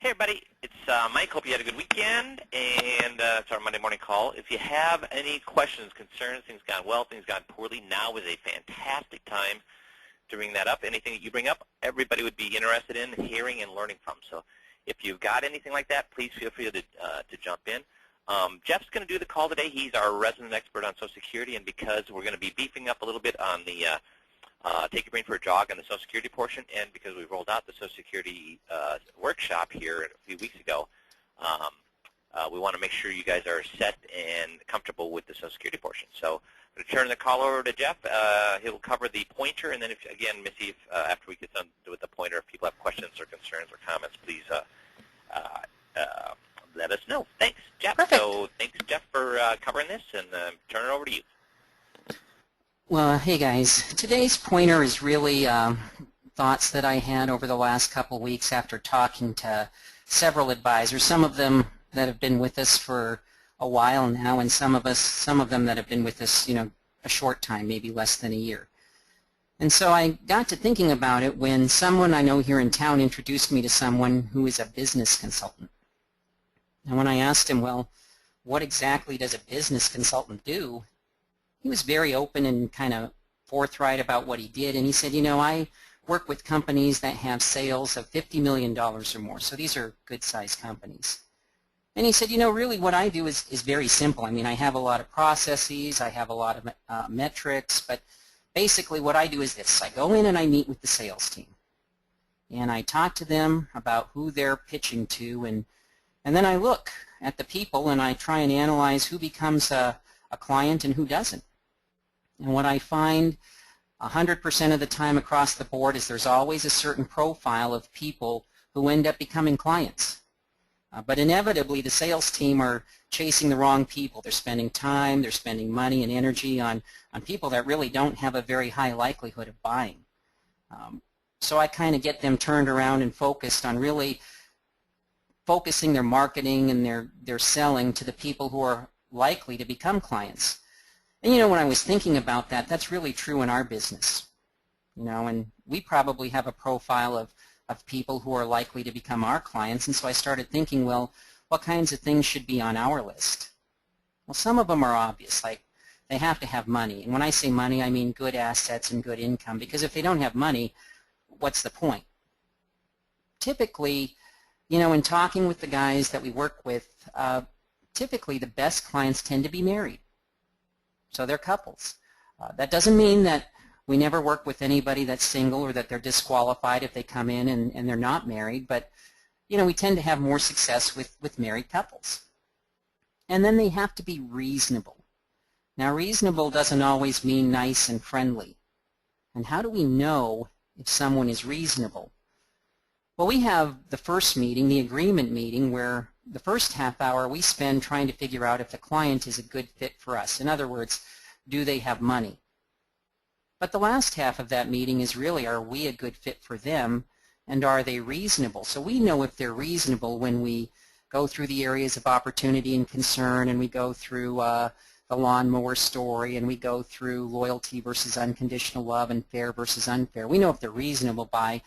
Hey everybody, it's Mike. Hope you had a good weekend, and it's our Monday morning call. If you have any questions, concerns, things gone well, things gone poorly, now is a fantastic time to bring that up. Anything that you bring up, everybody would be interested in hearing and learning from. So if you've got anything like that, please feel free to jump in. Jeff's going to do the call today. He's our resident expert on Social Security, and because we're going to be beefing up a little bit on the Take Your Brain for a Jog on the Social Security portion, and because we rolled out the Social Security workshop here a few weeks ago, we want to make sure you guys are set and comfortable with the Social Security portion. So I'm going to turn the call over to Jeff. He'll cover the pointer, and then, again, Missy, after we get done with the pointer, if people have questions or concerns or comments, please let us know. Thanks, Jeff. Perfect. So thanks, Jeff, for covering this, and turn it over to you. Well, hey guys, today's pointer is really thoughts that I had over the last couple weeks after talking to several advisors, some of them that have been with us for a while now, and some of them that have been with us, a short time, maybe less than a year. And so I got to thinking about it when someone I know here in town introduced me to someone who is a business consultant. And when I asked him, well, what exactly does a business consultant do? He was very open and kind of forthright about what he did, and he said, I work with companies that have sales of $50 million or more, so these are good-sized companies. And he said, really what I do is very simple. I mean, I have a lot of processes, I have a lot of metrics, but basically what I do is this. I go in and I meet with the sales team, and I talk to them about who they're pitching to, and then I look at the people and I try and analyze who becomes a client and who doesn't. And what I find 100% of the time across the board is there's always a certain profile of people who end up becoming clients. But inevitably the sales team are chasing the wrong people. They're spending time, they're spending money and energy on people that really don't have a very high likelihood of buying. So I kind of get them turned around and focused on really focusing their marketing and their selling to the people who are likely to become clients. And when I was thinking about that, that's really true in our business. And we probably have a profile of people who are likely to become our clients, and so I started thinking, well, what kinds of things should be on our list? Well, some of them are obvious, like they have to have money. And when I say money, I mean good assets and good income, because if they don't have money, what's the point? Typically, in talking with the guys that we work with, typically the best clients tend to be married. So they're couples. That doesn't mean that we never work with anybody that's single or that they're disqualified if they come in and they're not married, but we tend to have more success with married couples. And then they have to be reasonable. Now, reasonable doesn't always mean nice and friendly. And how do we know if someone is reasonable? Well, we have the first meeting, the agreement meeting, where the first half hour we spend trying to figure out if the client is a good fit for us. In other words, do they have money? But the last half of that meeting is really, are we a good fit for them, and are they reasonable? So we know if they're reasonable when we go through the areas of opportunity and concern, and we go through the lawnmower story, and we go through loyalty versus unconditional love and fair versus unfair. We know if they're reasonable by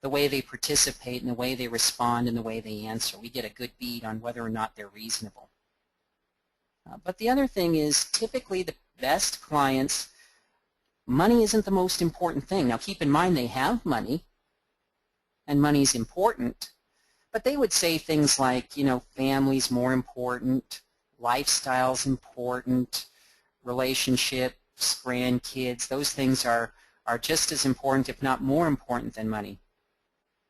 the way they participate and the way they respond and the way they answer. We get a good bead on whether or not they're reasonable. But the other thing is, typically the best clients, money isn't the most important thing. Now keep in mind they have money, and money's important, but they would say things like, family's more important, lifestyle's important, relationships, grandkids, those things are just as important, if not more important than money.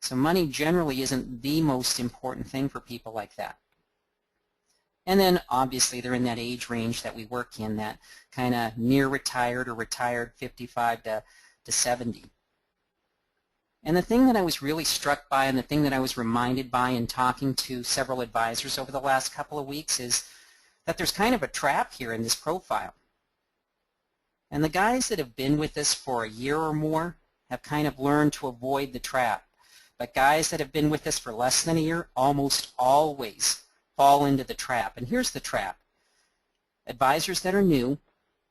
So money generally isn't the most important thing for people like that. And then obviously they're in that age range that we work in, that kind of near retired or retired 55 to 70. And the thing that I was really struck by, and the thing that I was reminded by in talking to several advisors over the last couple of weeks, is that there's kind of a trap here in this profile. And the guys that have been with us for a year or more have kind of learned to avoid the trap. But guys that have been with us for less than a year almost always fall into the trap. And here's the trap. Advisors that are new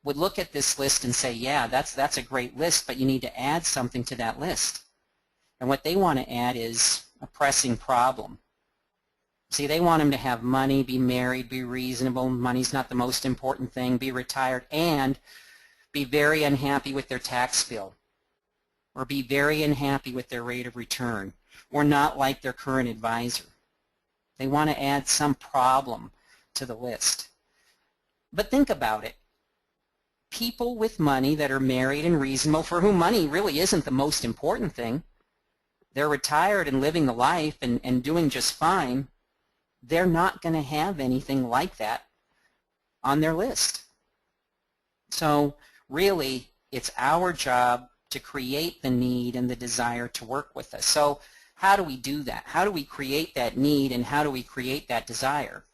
would look at this list and say, yeah, that's a great list, but you need to add something to that list. And what they want to add is a pressing problem. See, they want them to have money, be married, be reasonable, money's not the most important thing, be retired, and be very unhappy with their tax bill, or be very unhappy with their rate of return, or not like their current advisor. They want to add some problem to the list. But think about it. People with money that are married and reasonable, for whom money really isn't the most important thing, they're retired and living the life and doing just fine, they're not going to have anything like that on their list. So really, it's our job to create the need and the desire to work with us. So how do we do that? How do we create that need and how do we create that desire?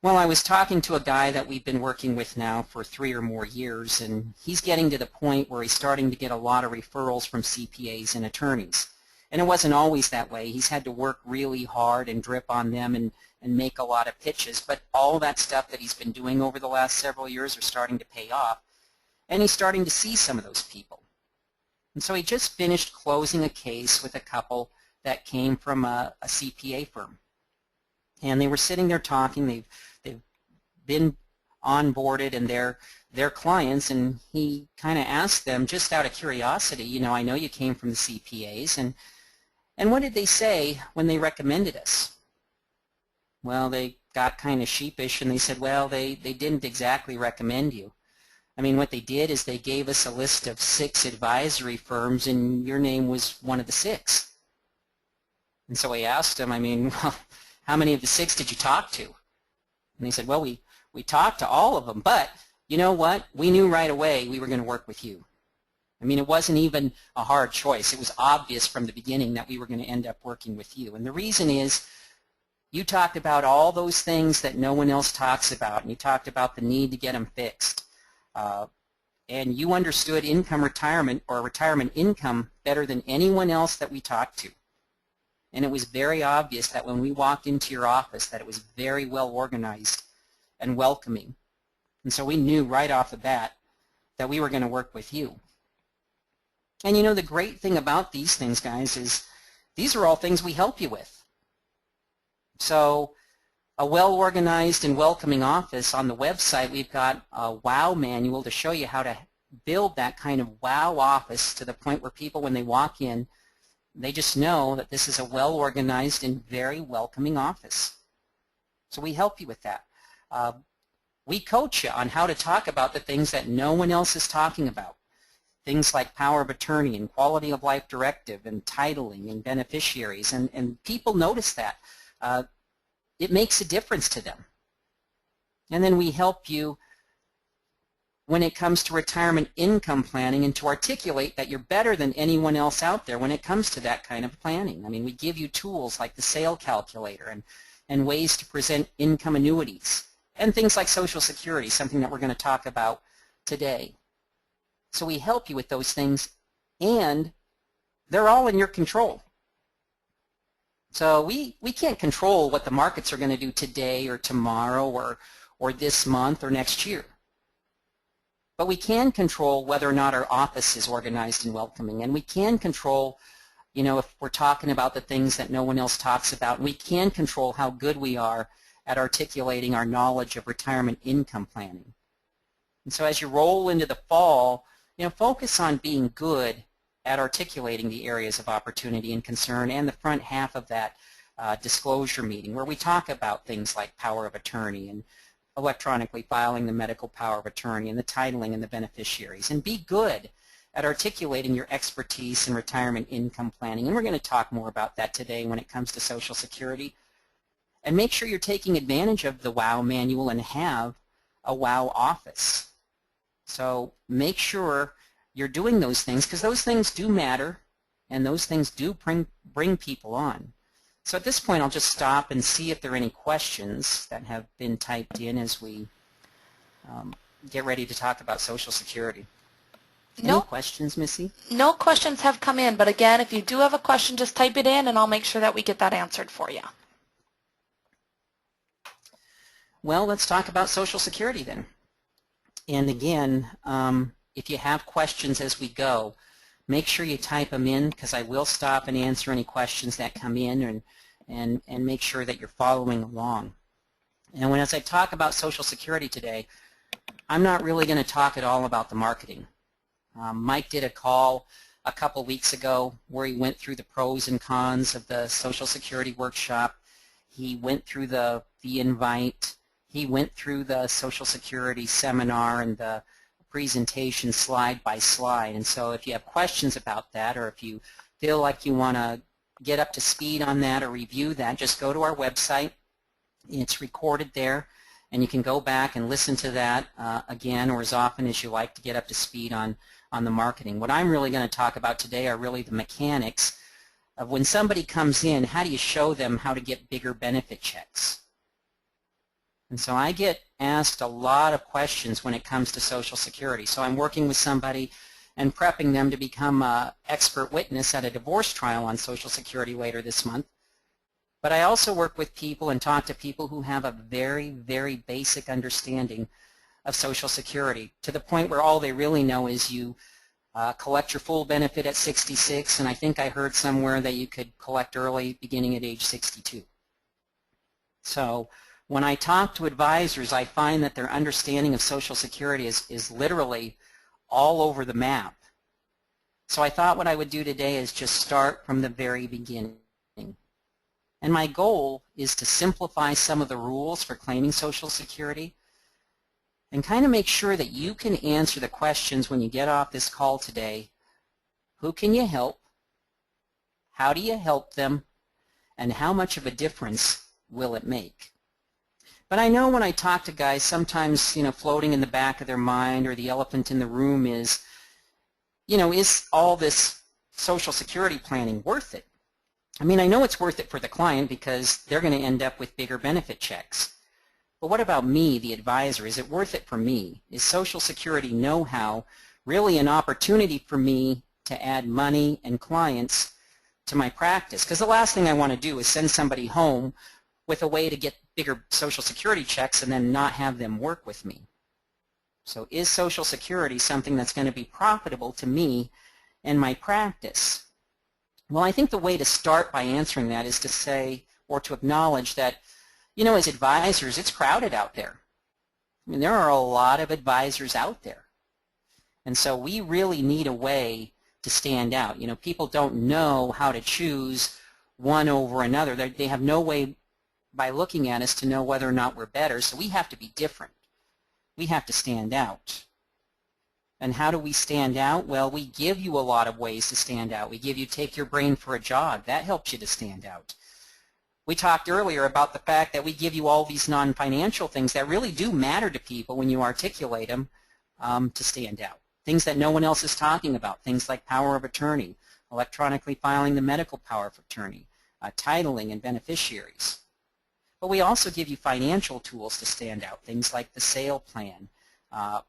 Well, I was talking to a guy that we've been working with now for 3 or more years, and he's getting to the point where he's starting to get a lot of referrals from CPAs and attorneys. And it wasn't always that way. He's had to work really hard and drip on them and make a lot of pitches. But all that stuff that he's been doing over the last several years are starting to pay off. And he's starting to see some of those people. And so he just finished closing a case with a couple that came from a CPA firm. And they were sitting there talking. They've been onboarded and they're clients, and he kind of asked them just out of curiosity, you know, I know you came from the CPAs, and what did they say when they recommended us? Well, they got kind of sheepish and they said, well, they didn't exactly recommend you. I mean, what they did is they gave us a list of 6 advisory firms and your name was one of the 6. And so I asked them, I mean, well, how many of the 6 did you talk to? And they said, well, we talked to all of them, but you know what? We knew right away we were going to work with you. I mean, it wasn't even a hard choice. It was obvious from the beginning that we were going to end up working with you. And the reason is you talked about all those things that no one else talks about, and you talked about the need to get them fixed. And you understood income retirement or retirement income better than anyone else that we talked to. And it was very obvious that when we walked into your office that it was very well organized and welcoming. And so we knew right off the bat that we were going to work with you. And you know, the great thing about these things, guys, is these are all things we help you with. So a well-organized and welcoming office, on the website we've got a WOW manual to show you how to build that kind of WOW office to the point where people, when they walk in, they just know that this is a well-organized and very welcoming office. So we help you with that. We coach you on how to talk about the things that no one else is talking about. Things like power of attorney and quality of life directive and titling and beneficiaries. And people notice that. It makes a difference to them. And then we help you when it comes to retirement income planning and to articulate that you're better than anyone else out there when it comes to that kind of planning. I mean, we give you tools like the SAIL calculator and ways to present income annuities and things like Social Security, something that we're going to talk about today. So we help you with those things, and they're all in your control. So we can't control what the markets are going to do today or tomorrow or this month or next year. But we can control whether or not our office is organized and welcoming, and we can control, you know, if we're talking about the things that no one else talks about, and we can control how good we are at articulating our knowledge of retirement income planning. And so as you roll into the fall, you know, focus on being good at articulating the areas of opportunity and concern, and the front half of that disclosure meeting where we talk about things like power of attorney and electronically filing the medical power of attorney and the titling and the beneficiaries, and be good at articulating your expertise in retirement income planning. And we're going to talk more about that today when it comes to Social Security. And make sure you're taking advantage of the WOW manual and have a WOW office. So make sure you're doing those things, because those things do matter and those things do bring people on. So at this point I'll just stop and see if there are any questions that have been typed in as we get ready to talk about Social Security. Any questions, Missy? No questions have come in, but again, if you do have a question, just type it in and I'll make sure that we get that answered for you. Well, let's talk about Social Security then. And again, if you have questions as we go, make sure you type them in, because I will stop and answer any questions that come in, and make sure that you're following along. And as I talk about Social Security today, I'm not really going to talk at all about the marketing. Mike did a call a couple weeks ago where he went through the pros and cons of the Social Security workshop. He went through the invite. He went through the Social Security seminar and the presentation slide by slide. And so if you have questions about that, or if you feel like you want to get up to speed on that or review that, just go to our website. It's recorded there, and you can go back and listen to that again or as often as you like to get up to speed on the marketing. What I'm really going to talk about today are really the mechanics of when somebody comes in, how do you show them how to get bigger benefit checks? And so I get asked a lot of questions when it comes to Social Security. So I'm working with somebody and prepping them to become an expert witness at a divorce trial on Social Security later this month. But I also work with people and talk to people who have a very, very basic understanding of Social Security, to the point where all they really know is you collect your full benefit at 66, and I think I heard somewhere that you could collect early beginning at age 62. So when I talk to advisors, I find that their understanding of Social Security is literally all over the map. So I thought what I would do today is just start from the very beginning. And my goal is to simplify some of the rules for claiming Social Security and kind of make sure that you can answer the questions when you get off this call today. Who can you help? How do you help them? And how much of a difference will it make? But I know when I talk to guys, sometimes, floating in the back of their mind, or the elephant in the room is, is all this Social Security planning worth it? I mean, I know it's worth it for the client because they're going to end up with bigger benefit checks. But what about me, the advisor? Is it worth it for me? Is Social Security know-how really an opportunity for me to add money and clients to my practice? Because the last thing I want to do is send somebody home with a way to get bigger Social Security checks and then not have them work with me. So is Social Security something that's going to be profitable to me and my practice? Well, I think the way to start by answering that is to say, or to acknowledge that, as advisors, it's crowded out there. I mean, there are a lot of advisors out there. And so we really need a way to stand out. People don't know how to choose one over another. They have no way by looking at us to know whether or not we're better, so we have to be different. We have to stand out. And how do we stand out? Well, we give you a lot of ways to stand out. We give you Take Your Brain for a Jog. That helps you to stand out. We talked earlier about the fact that we give you all these non-financial things that really do matter to people when you articulate them to stand out. Things that no one else is talking about, things like power of attorney, electronically filing the medical power of attorney, titling and beneficiaries. But we also give you financial tools to stand out, things like the sale plan,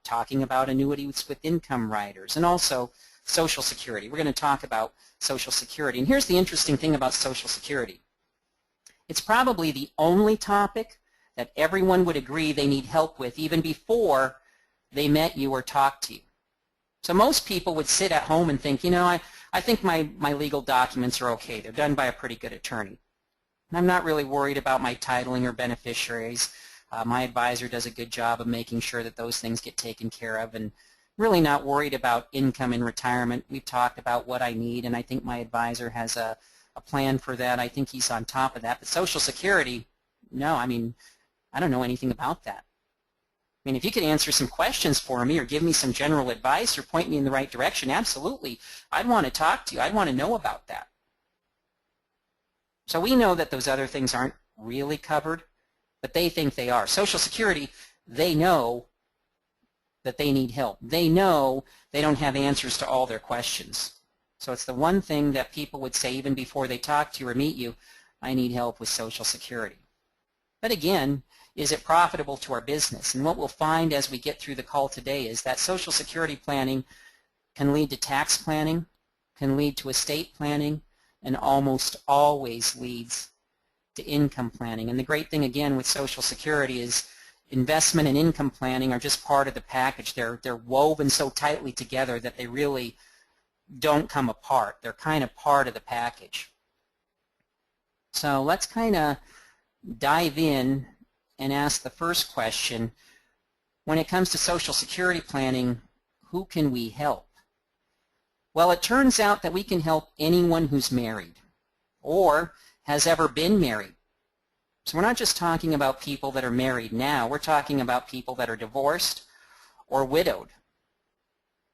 talking about annuities with income riders, and also Social Security. We're going to talk about Social Security. And here's the interesting thing about Social Security. It's probably the only topic that everyone would agree they need help with even before they met you or talked to you. So most people would sit at home and think, I think my legal documents are okay. They're done by a pretty good attorney. And I'm not really worried about my titling or beneficiaries. My advisor does a good job of making sure that those things get taken care of, and really not worried about income in retirement. We've talked about what I need, and I think my advisor has a plan for that. I think he's on top of that. But Social Security, no, I don't know anything about that. If you could answer some questions for me or give me some general advice or point me in the right direction, absolutely. I'd want to talk to you. I'd want to know about that. So we know that those other things aren't really covered, but they think they are. Social Security, they know that they need help. They know they don't have answers to all their questions. So it's the one thing that people would say even before they talk to you or meet you, I need help with Social Security. But again, is it profitable to our business? And what we'll find as we get through the call today is that Social Security planning can lead to tax planning, can lead to estate planning, and almost always leads to income planning. And the great thing again with Social Security is investment and income planning are just part of the package. They're woven so tightly together that they really don't come apart. They're kind of part of the package. So let's kind of dive in and ask the first question. When it comes to Social Security planning, who can we help? Well, it turns out that we can help anyone who's married or has ever been married. So we're not just talking about people that are married now, we're talking about people that are divorced or widowed.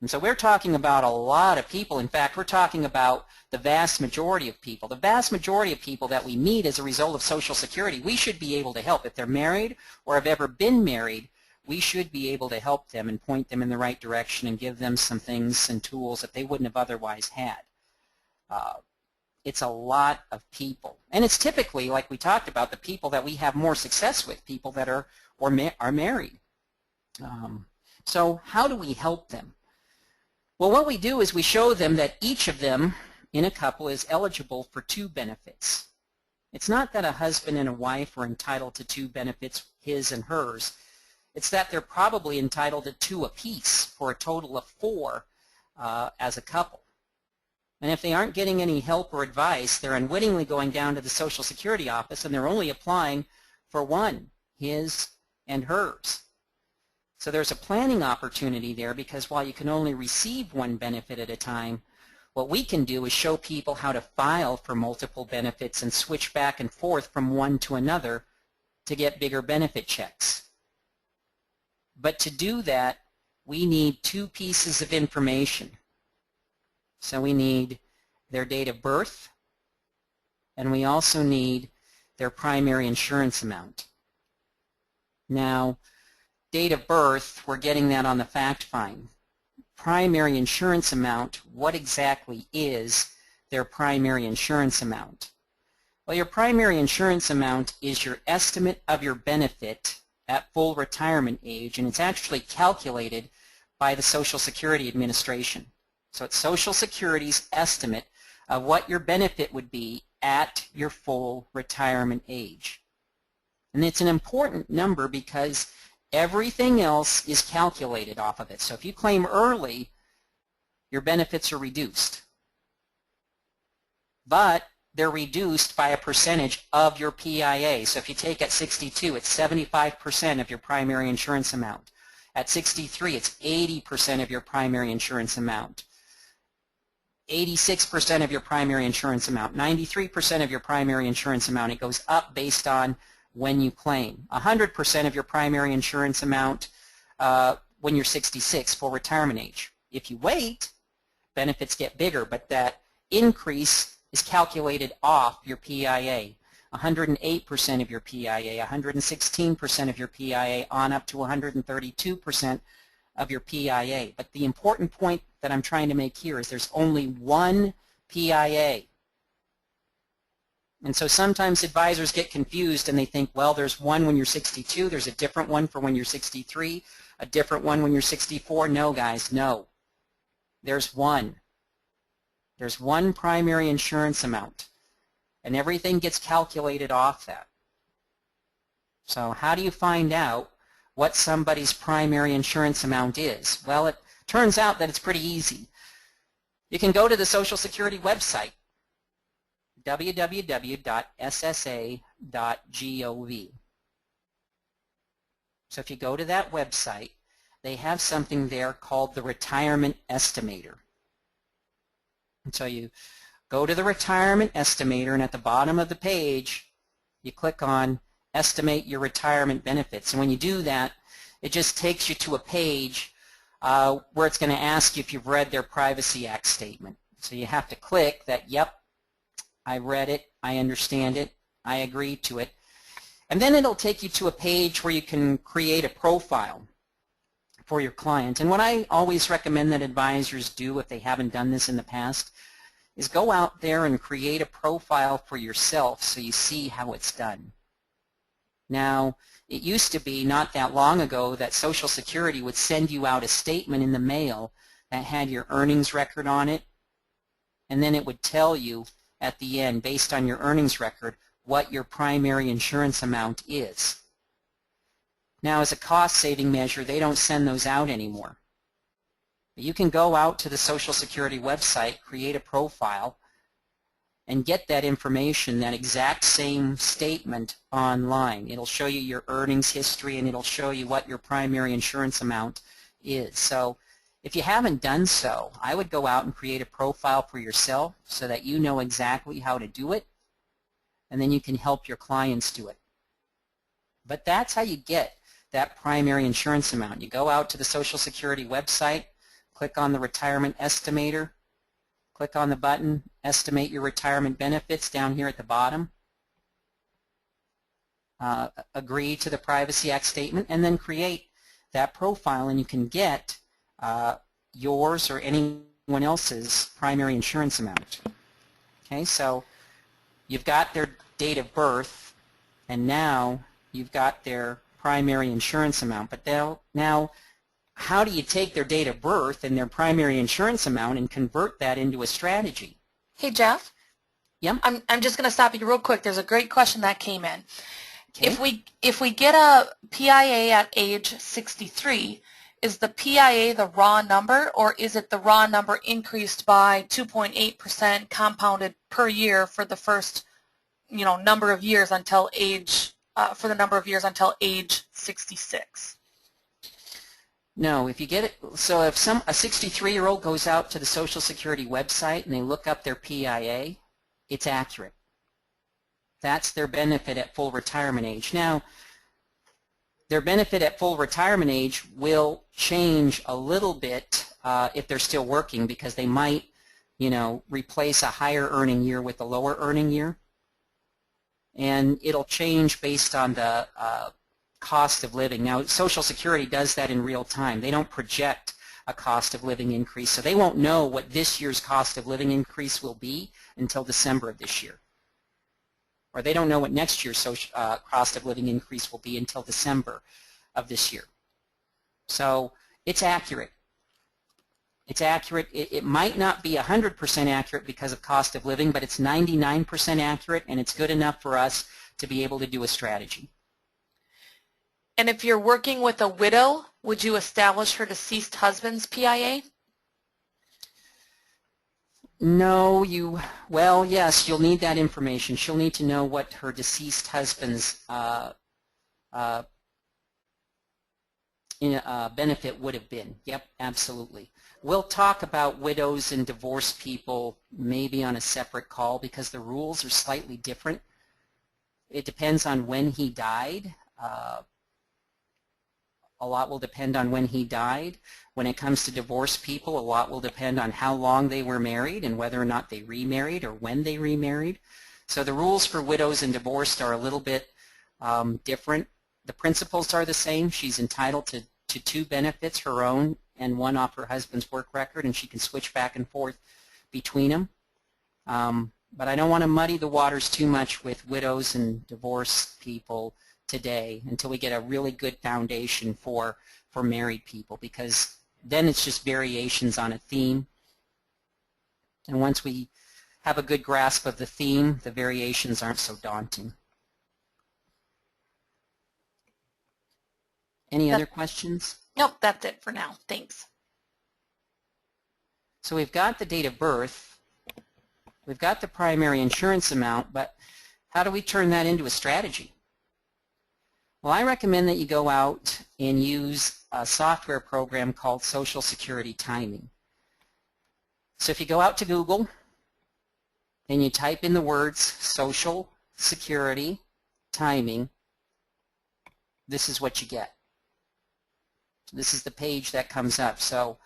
And so we're talking about a lot of people. In fact, we're talking about the vast majority of people. The vast majority of people that we meet as a result of Social Security, we should be able to help. If they're married or have ever been married, we should be able to help them and point them in the right direction and give them some things and tools that they wouldn't have otherwise had. It's a lot of people. And it's typically, like we talked about, the people that we have more success with, people that are married. So how do we help them? Well, what we do is we show them that each of them in a couple is eligible for 2 benefits. It's not that a husband and a wife are entitled to 2 benefits, his and hers. It's that they're probably entitled to 2 apiece for a total of 4 as a couple. And if they aren't getting any help or advice, they're unwittingly going down to the Social Security office and they're only applying for 1, his and hers. So there's a planning opportunity there, because while you can only receive 1 benefit at a time, what we can do is show people how to file for multiple benefits and switch back and forth from one to another to get bigger benefit checks. But to do that, we need 2 pieces of information. So we need their date of birth, and we also need their primary insurance amount. Now, date of birth, we're getting that on the fact find. Primary insurance amount, what exactly is their primary insurance amount? Well, your primary insurance amount is your estimate of your benefit at full retirement age, and it's actually calculated by the Social Security Administration. So it's Social Security's estimate of what your benefit would be at your full retirement age. And it's an important number because everything else is calculated off of it. So if you claim early, your benefits are reduced. But they're reduced by a percentage of your PIA. So if you take at 62, it's 75% of your primary insurance amount. At 63, it's 80% of your primary insurance amount. 86% of your primary insurance amount. 93% of your primary insurance amount. It goes up based on when you claim. 100% of your primary insurance amount when you're 66, full retirement age. If you wait, benefits get bigger, but that increase is calculated off your PIA. 108% of your PIA, 116% of your PIA, on up to 132% of your PIA. But the important point that I'm trying to make here is there's only one PIA. And so sometimes advisors get confused and they think, well, there's one when you're 62, there's a different one for when you're 63, a different one when you're 64. No, guys, no. There's one. There's one primary insurance amount, and everything gets calculated off that. So how do you find out what somebody's primary insurance amount is? Well, it turns out that it's pretty easy. You can go to the Social Security website, www.ssa.gov. So if you go to that website, they have something there called the Retirement Estimator. And so you go to the Retirement Estimator, and at the bottom of the page, you click on Estimate Your Retirement Benefits. And when you do that, it just takes you to a page where it's going to ask you if you've read their Privacy Act statement. So you have to click that, yep, I read it, I understand it, I agree to it. And then it'll take you to a page where you can create a profile for your client. And what I always recommend that advisors do if they haven't done this in the past is go out there and create a profile for yourself so you see how it's done. Now, it used to be not that long ago that Social Security would send you out a statement in the mail that had your earnings record on it, and then it would tell you at the end, based on your earnings record, what your primary insurance amount is. Now, as a cost-saving measure, they don't send those out anymore. But you can go out to the Social Security website, create a profile, and get that information, that exact same statement online. It'll show you your earnings history, and it'll show you what your primary insurance amount is. So if you haven't done so, I would go out and create a profile for yourself so that you know exactly how to do it, and then you can help your clients do it. But that's how you get that primary insurance amount. You go out to the Social Security website, click on the Retirement Estimator, click on the button, Estimate Your Retirement Benefits down here at the bottom, agree to the Privacy Act statement, and then create that profile, and you can get yours or anyone else's primary insurance amount. Okay, so you've got their date of birth, and now you've got their primary insurance amount. But now, how do you take their date of birth and their primary insurance amount and convert that into a strategy? Hey, Jeff? Yep. I'm just going to stop you real quick. There's a great question that came in. Okay. If we get a PIA at age 63, is the PIA the raw number, or is it the raw number increased by 2.8% compounded per year for the first, number of years until age until age 66? No, if you get it, so if a 63-year-old goes out to the Social Security website and they look up their PIA, it's accurate. That's their benefit at full retirement age. Now, their benefit at full retirement age will change a little bit if they're still working, because they might, replace a higher earning year with a lower earning year. And it'll change based on the cost of living. Now, Social Security does that in real time. They don't project a cost of living increase, so they won't know what this year's cost of living increase will be until December of this year. Or they don't know what next year's cost of living increase will be until December of this year. So it's accurate. It's accurate. It might not be 100% accurate because of cost of living, but it's 99% accurate, and it's good enough for us to be able to do a strategy. And if you're working with a widow, would you establish her deceased husband's PIA? No, well, yes, you'll need that information. She'll need to know what her deceased husband's benefit would have been. Yep, absolutely. We'll talk about widows and divorced people maybe on a separate call, because the rules are slightly different. It depends on when he died. A lot will depend on when he died. When it comes to divorced people, a lot will depend on how long they were married and whether or not they remarried or when they remarried. So the rules for widows and divorced are a little bit different. The principles are the same. She's entitled to two benefits, her own and one off her husband's work record, and she can switch back and forth between them. But I don't want to muddy the waters too much with widows and divorced people today until we get a really good foundation for married people, because then it's just variations on a theme. And once we have a good grasp of the theme, the variations aren't so daunting. Any other questions? Nope, that's it for now. Thanks. So we've got the date of birth, we've got the primary insurance amount, but how do we turn that into a strategy? Well, I recommend that you go out and use a software program called Social Security Timing. So if you go out to Google and you type in the words Social Security Timing, this is what you get. This is the page that comes up. So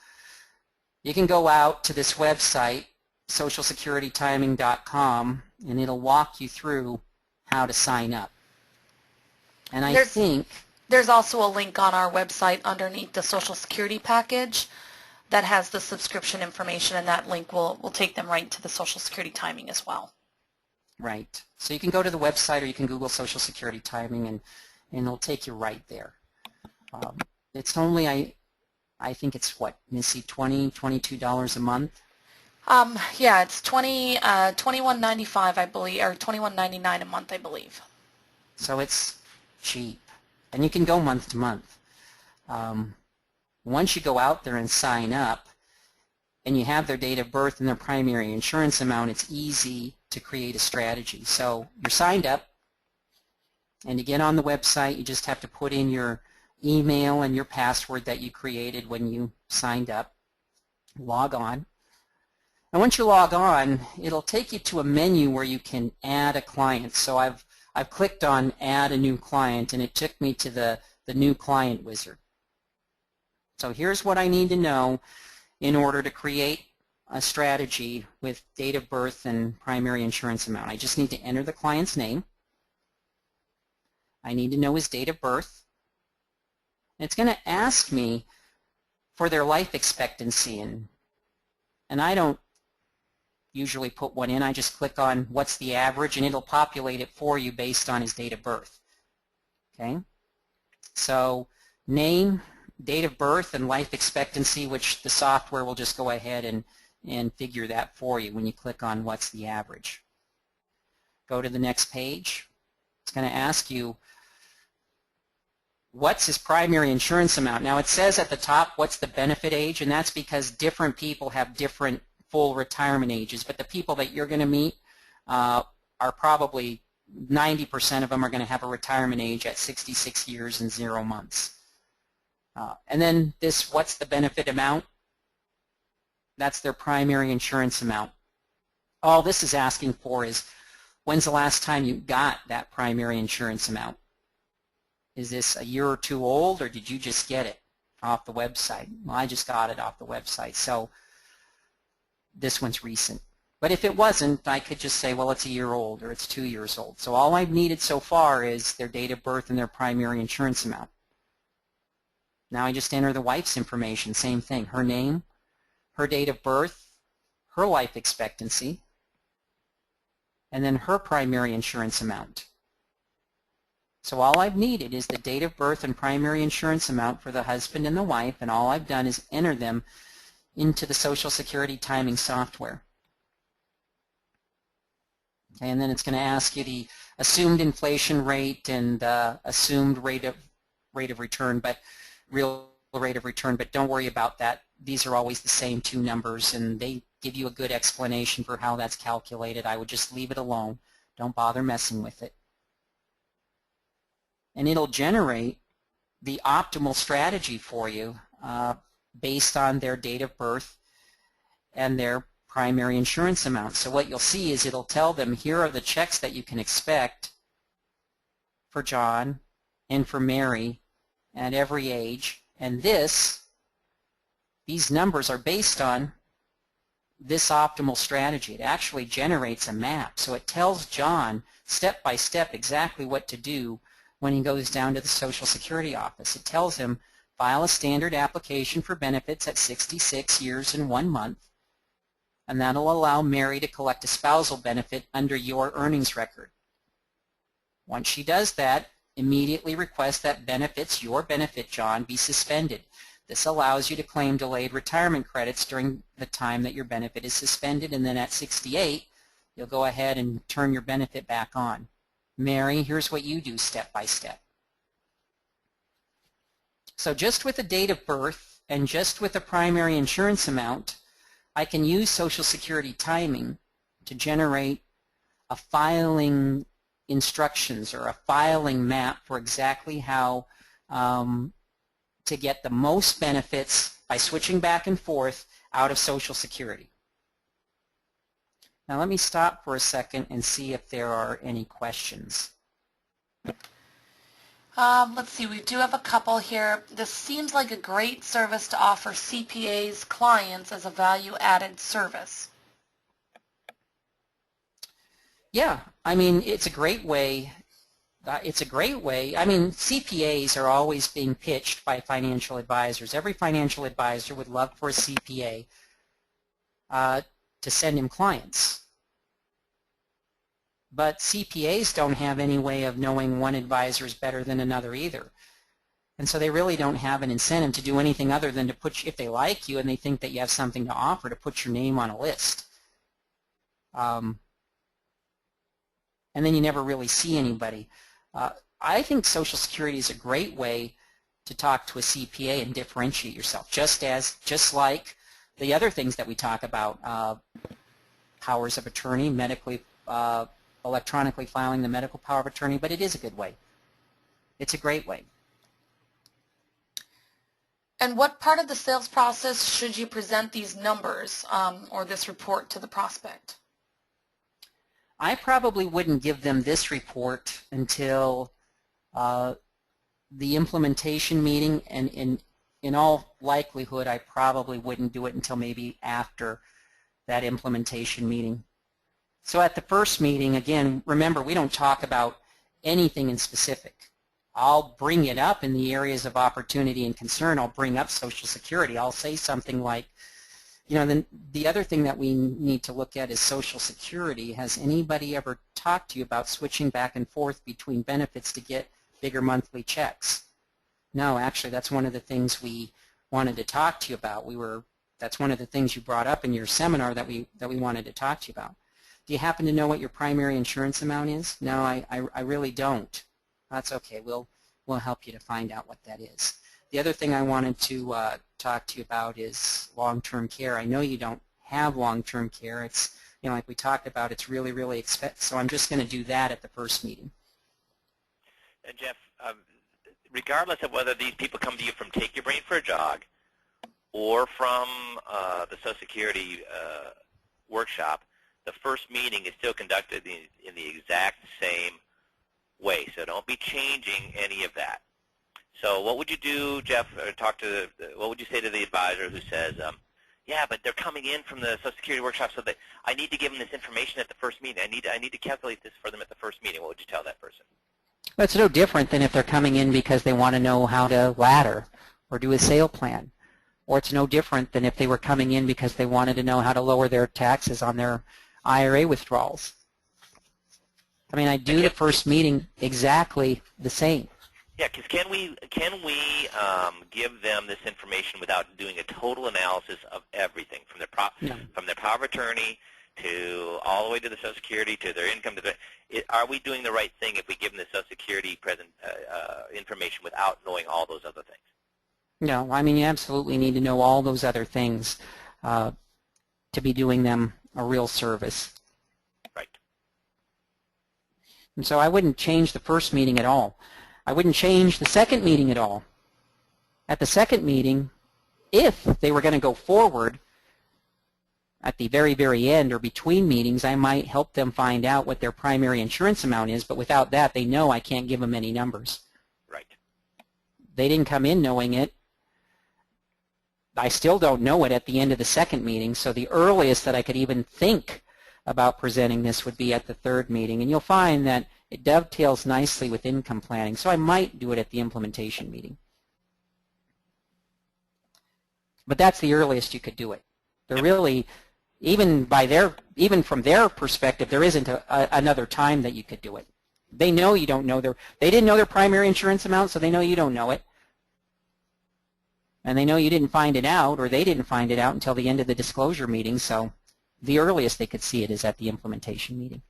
you can go out to this website, socialsecuritytiming.com, and it'll walk you through how to sign up. And I think there's also a link on our website underneath the Social Security package that has the subscription information, and that link will take them right to the Social Security Timing as well. Right. So you can go to the website, or you can Google Social Security Timing, and it'll take you right there. It's only, I think it's what, Missy, $22 a month? Yeah, it's $21.95, I believe, or $21.99 a month, I believe. So it's cheap, and you can go month to month. Once you go out there and sign up, and you have their date of birth and their primary insurance amount, it's easy to create a strategy. So you're signed up, and to get on the website, you just have to put in your email and your password that you created when you signed up. Log on. And once you log on, it'll take you to a menu where you can add a client. So I've clicked on Add a New Client, and it took me to the New Client wizard. So here's what I need to know in order to create a strategy with date of birth and primary insurance amount. I just need to enter the client's name. I need to know his date of birth. It's going to ask me for their life expectancy, and I don't usually put one in. I just click on what's the average, and it'll populate it for you based on his date of birth. Okay? So name, date of birth, and life expectancy, which the software will just go ahead and figure that for you when you click on what's the average. Go to the next page. It's going to ask you what's his primary insurance amount. Now it says at the top what's the benefit age, and that's because different people have different full retirement ages, but the people that you're going to meet are probably 90% of them are going to have a retirement age at 66 years and 0 months. And then this what's the benefit amount, that's their primary insurance amount. All this is asking for is when's the last time you got that primary insurance amount. Is this a year or two old, or did you just get it off the website? Well, I just got it off the website, so this one's recent. But if it wasn't, I could just say, well, it's a year old or it's 2 years old. So all I've needed so far is their date of birth and their primary insurance amount. Now I just enter the wife's information, same thing, her name, her date of birth, her life expectancy, and then her primary insurance amount. So all I've needed is the date of birth and primary insurance amount for the husband and the wife, and all I've done is enter them into the Social Security timing software. Okay, and then it's going to ask you the assumed inflation rate and assumed rate of return, but real rate of return, but don't worry about that. These are always the same two numbers, and they give you a good explanation for how that's calculated. I would just leave it alone. Don't bother messing with it. And it'll generate the optimal strategy for you based on their date of birth and their primary insurance amount. So what you'll see is it'll tell them here are the checks that you can expect for John and for Mary at every age, and these numbers are based on this optimal strategy. It actually generates a map, so it tells John step by step exactly what to do when he goes down to the Social Security office. It tells him file a standard application for benefits at 66 years and 1 month, and that'll allow Mary to collect a spousal benefit under your earnings record. Once she does that, immediately request that benefits, your benefit, John, be suspended. This allows you to claim delayed retirement credits during the time that your benefit is suspended, and then at 68, you'll go ahead and turn your benefit back on. Mary, here's what you do step by step. So just with the date of birth and just with the primary insurance amount, I can use Social Security timing to generate a filing instructions or a filing map for exactly how to get the most benefits by switching back and forth out of Social Security. Now let me stop for a second and see if there are any questions. Let's see, we do have a couple here. This seems like a great service to offer CPAs clients as a value-added service. Yeah, I mean, it's a great way. I mean, CPAs are always being pitched by financial advisors. Every financial advisor would love for a CPA to send him clients. But CPAs don't have any way of knowing one advisor is better than another either. And so they really don't have an incentive to do anything other than to put, if they like you and they think that you have something to offer, to put your name on a list. And then you never really see anybody. I think Social Security is a great way to talk to a CPA and differentiate yourself, just like the other things that we talk about, powers of attorney, medically electronically filing the medical power of attorney, but it is a good way. It's a great way. And what part of the sales process should you present these numbers or this report to the prospect? I probably wouldn't give them this report until the implementation meeting, and in all likelihood I probably wouldn't do it until maybe after that implementation meeting. So at the first meeting, again, remember, we don't talk about anything in specific. I'll bring it up in the areas of opportunity and concern. I'll bring up Social Security. I'll say something like, you know, the other thing that we need to look at is Social Security. Has anybody ever talked to you about switching back and forth between benefits to get bigger monthly checks? No, actually, that's one of the things we wanted to talk to you about. That's one of the things you brought up in your seminar that we wanted to talk to you about. Do you happen to know what your primary insurance amount is? No, I really don't. That's okay. We'll help you to find out what that is. The other thing I wanted to talk to you about is long-term care. I know you don't have long-term care. It's, you know, like we talked about, it's really, really expensive. So I'm just going to do that at the first meeting. And Jeff, regardless of whether these people come to you from Take Your Brain for a Jog or from the Social Security workshop, the first meeting is still conducted in the exact same way. So don't be changing any of that. So what would you do, Jeff, or what would you say to the advisor who says, yeah, but they're coming in from the Social Security workshop, so that I need to give them this information at the first meeting. I need to calculate this for them at the first meeting. What would you tell that person? Well, it's no different than if they're coming in because they want to know how to ladder or do a sale plan. Or it's no different than if they were coming in because they wanted to know how to lower their taxes on their IRA withdrawals. I mean, I do the first meeting exactly the same. Yeah, because can we give them this information without doing a total analysis of everything, from their power of attorney to all the way to the Social Security to their income? Are we doing the right thing if we give them the Social Security information without knowing all those other things? No, I mean, you absolutely need to know all those other things to be doing them a real service. Right. And so I wouldn't change the first meeting at all. I wouldn't change the second meeting at all. At the second meeting, if they were going to go forward at the very, very end or between meetings, I might help them find out what their primary insurance amount is, but without that, they know I can't give them any numbers. Right. They didn't come in knowing it. I still don't know it at the end of the second meeting, so the earliest that I could even think about presenting this would be at the third meeting, and you'll find that it dovetails nicely with income planning, so I might do it at the implementation meeting. But that's the earliest you could do it. There really, even from their perspective, there isn't another time that you could do it. They know you don't know they didn't know their primary insurance amount, so they know you don't know it. And they know you didn't find it out, or they didn't find it out until the end of the disclosure meeting, so the earliest they could see it is at the implementation meeting.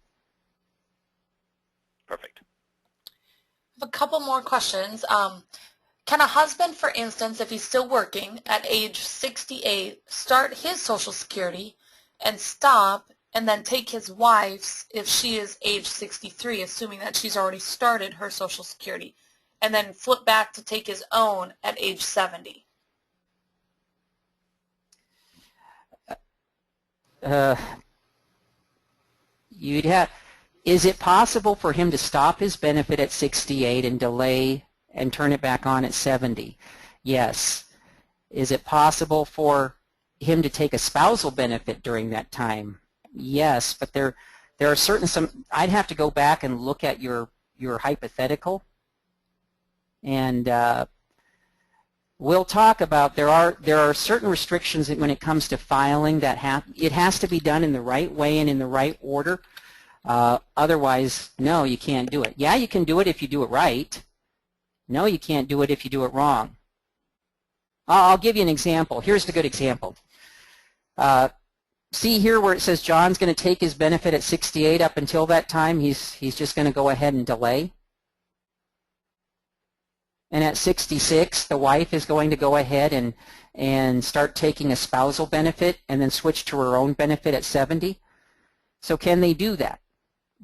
Perfect. I have a couple more questions. Can a husband, for instance, if he's still working at age 68, start his Social Security and stop and then take his wife's if she is age 63, assuming that she's already started her Social Security, and then flip back to take his own at age 70? Is it possible for him to stop his benefit at 68 and delay and turn it back on at 70? Yes. Is it possible for him to take a spousal benefit during that time? Yes, but there are I'd have to go back and look at your hypothetical, and we'll talk about there are certain restrictions when it comes to filing that it has to be done in the right way and in the right order. Otherwise, no, you can't do it. Yeah, you can do it if you do it right. No, you can't do it if you do it wrong. I'll give you an example. Here's the good example. See here where it says John's going to take his benefit at 68 up until that time. He's just going to go ahead and delay. And at 66, the wife is going to go ahead and start taking a spousal benefit and then switch to her own benefit at 70. So can they do that?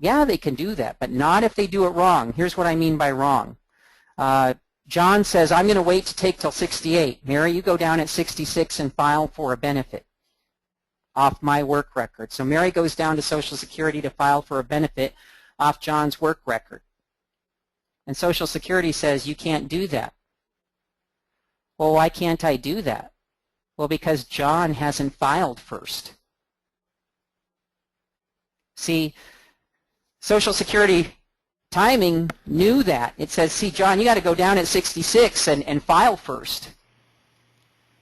Yeah, they can do that, but not if they do it wrong. Here's what I mean by wrong. John says, I'm going to wait to take till 68. Mary, you go down at 66 and file for a benefit off my work record. So Mary goes down to Social Security to file for a benefit off John's work record. And Social Security says, you can't do that. Well, why can't I do that? Well, because John hasn't filed first. See, Social Security timing knew that. It says, see, John, you got to go down at 66 and file first.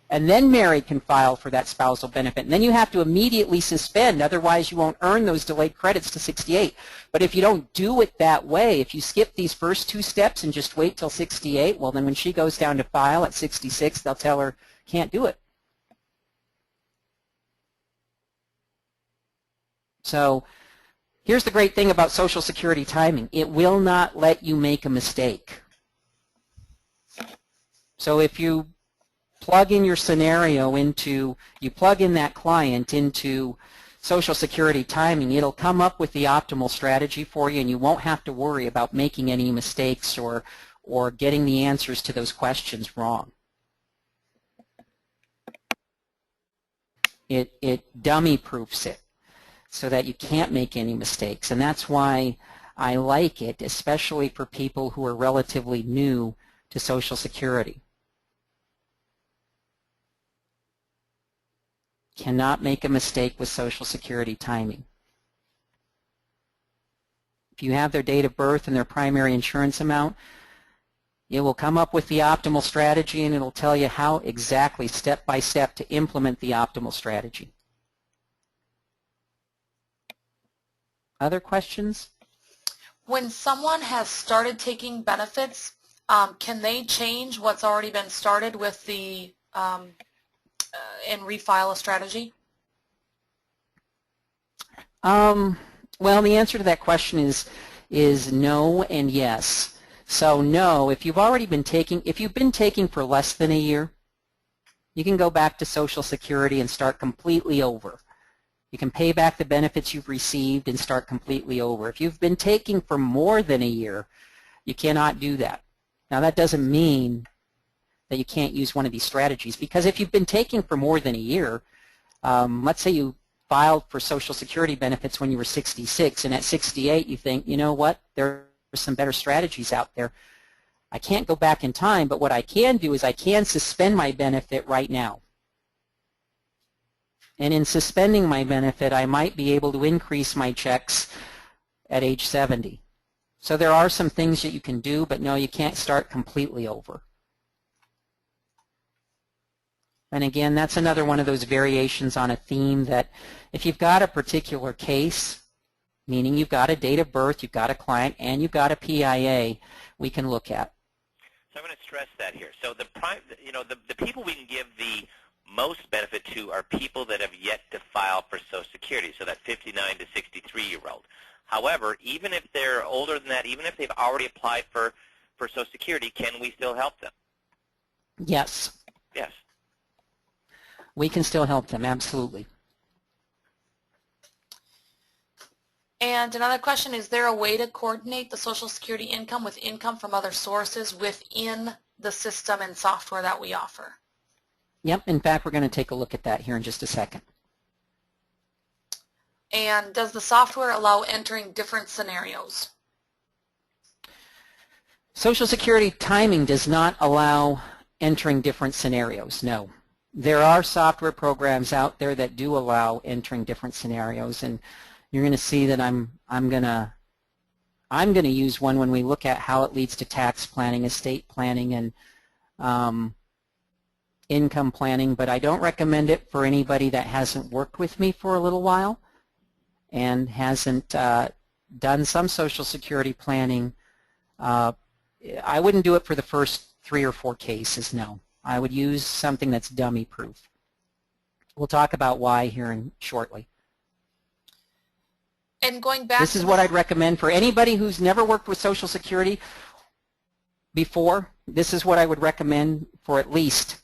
And then Mary can file for that spousal benefit. And then you have to immediately suspend, otherwise you won't earn those delayed credits to 68. But if you don't do it that way, if you skip these first two steps and just wait till 68, well, then when she goes down to file at 66, they'll tell her, can't do it. So here's the great thing about Social Security timing. It will not let you make a mistake. So if you plug in your scenario you plug in that client into Social Security timing, it'll come up with the optimal strategy for you, and you won't have to worry about making any mistakes or getting the answers to those questions wrong. It dummy proofs it so that you can't make any mistakes, and that's why I like it, especially for people who are relatively new to Social Security. Cannot make a mistake with Social Security timing. If you have their date of birth and their primary insurance amount, it will come up with the optimal strategy, and it'll tell you how exactly, step by step, to implement the optimal strategy. Other questions? When someone has started taking benefits, can they change what's already been started with the and refile a strategy? Well, the answer to that question is no and yes. So no, if you've been taking for less than a year, you can go back to Social Security and start completely over. You can pay back the benefits you've received and start completely over. If you've been taking for more than a year, you cannot do that. Now, that doesn't mean that you can't use one of these strategies, because if you've been taking for more than a year, let's say you filed for Social Security benefits when you were 66, and at 68 you think, you know what, there are some better strategies out there. I can't go back in time, but what I can do is I can suspend my benefit right now. And in suspending my benefit, I might be able to increase my checks at age 70. So there are some things that you can do, but no, you can't start completely over. And again, that's another one of those variations on a theme that if you've got a particular case, meaning you've got a date of birth, you've got a client, and you've got a PIA, we can look at. So I'm going to stress that here. So the people we can give the most benefit to are people that have yet to file for Social Security, so that 59 to 63-year-old. However, even if they're older than that, even if they've already applied for Social Security, can we still help them? Yes. Yes. We can still help them, absolutely. And another question, is there a way to coordinate the Social Security income with income from other sources within the system and software that we offer? Yep, in fact, we're going to take a look at that here in just a second. And does the software allow entering different scenarios? Social Security timing does not allow entering different scenarios, no. There are software programs out there that do allow entering different scenarios, and you're going to see that I'm going to use one when we look at how it leads to tax planning, estate planning, and income planning, but I don't recommend it for anybody that hasn't worked with me for a little while and hasn't done some Social Security planning. I wouldn't do it for the first 3 or 4 cases, no. I would use something that's dummy proof. We'll talk about why here shortly. And going back, this is what I'd recommend for anybody who's never worked with Social Security before. This is what I would recommend for at least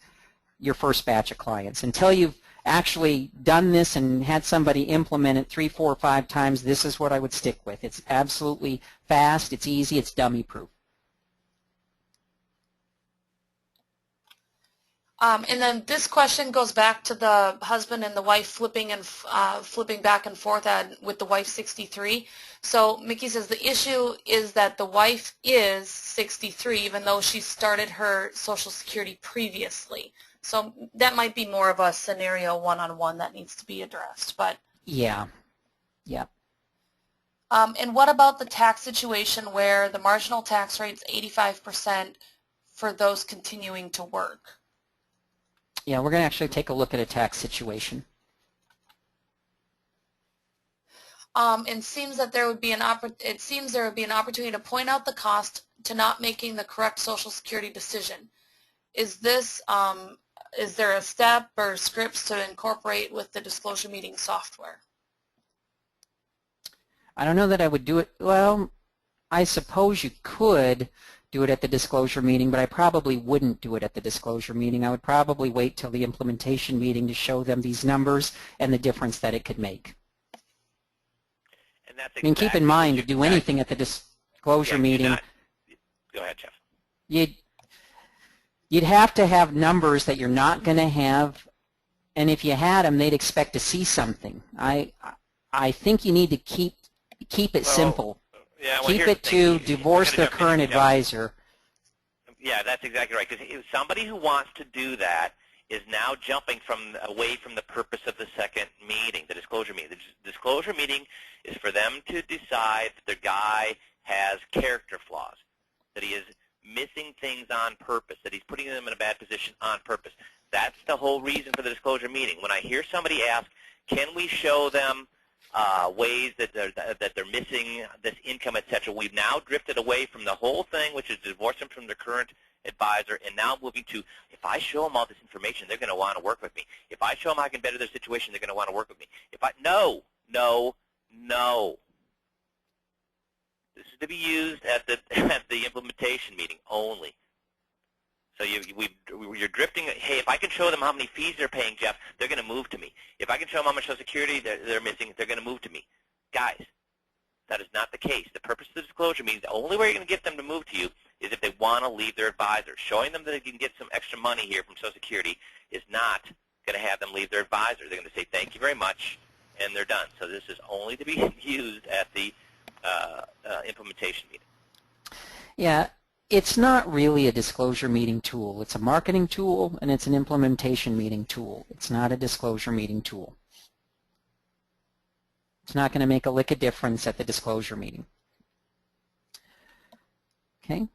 your first batch of clients. Until you've actually done this and had somebody implement it 3, 4, 5 times, this is what I would stick with. It's absolutely fast, it's easy, it's dummy proof. And then this question goes back to the husband and the wife flipping back and forth with the wife 63. So Mickey says the issue is that the wife is 63 even though she started her Social Security previously. So that might be more of a scenario one-on-one that needs to be addressed. But yeah. And what about the tax situation where the marginal tax rate is 85% for those continuing to work? Yeah, we're going to actually take a look at a tax situation. And seems that there would be it seems there would be an opportunity to point out the cost to not making the correct Social Security decision. Is this is there a step or scripts to incorporate with the disclosure meeting software? I don't know that I would do it. Well, I suppose you could do it at the disclosure meeting, but I probably wouldn't do it at the disclosure meeting. I would probably wait till the implementation meeting to show them these numbers and the difference that it could make. And that's I mean, keep in mind, to do anything at the disclosure meeting, go ahead, Jeff. You'd have to have numbers that you're not going to have, and if you had them, they'd expect to see something. I think you need to keep it simple. Yeah, well, keep it to divorce the current advisor. Yeah, that's exactly right. Because somebody who wants to do that is now jumping away from the purpose of the second meeting, the disclosure meeting. The disclosure meeting is for them to decide that their guy has character flaws, that he is missing things on purpose, that he's putting them in a bad position on purpose. That's the whole reason for the disclosure meeting. When I hear somebody ask, can we show them ways that they're missing this income, etc. We've now drifted away from the whole thing, which is to divorce them from their current advisor, and now moving to, if I show them all this information, they're going to want to work with me. If I show them how I can better their situation, they're going to want to work with me. No. This is to be used at the implementation meeting only. So you're drifting. Hey, if I can show them how many fees they're paying, Jeff, they're going to move to me. If I can show them how much Social Security they're missing, they're going to move to me. Guys, that is not the case. The purpose of the disclosure means the only way you're going to get them to move to you is if they want to leave their advisor. Showing them that they can get some extra money here from Social Security is not going to have them leave their advisor. They're going to say, thank you very much, and they're done. So this is only to be used at the implementation meeting. Yeah. It's not really a disclosure meeting tool. It's a marketing tool, and it's an implementation meeting tool. It's not a disclosure meeting tool. It's not going to make a lick of difference at the disclosure meeting. Okay.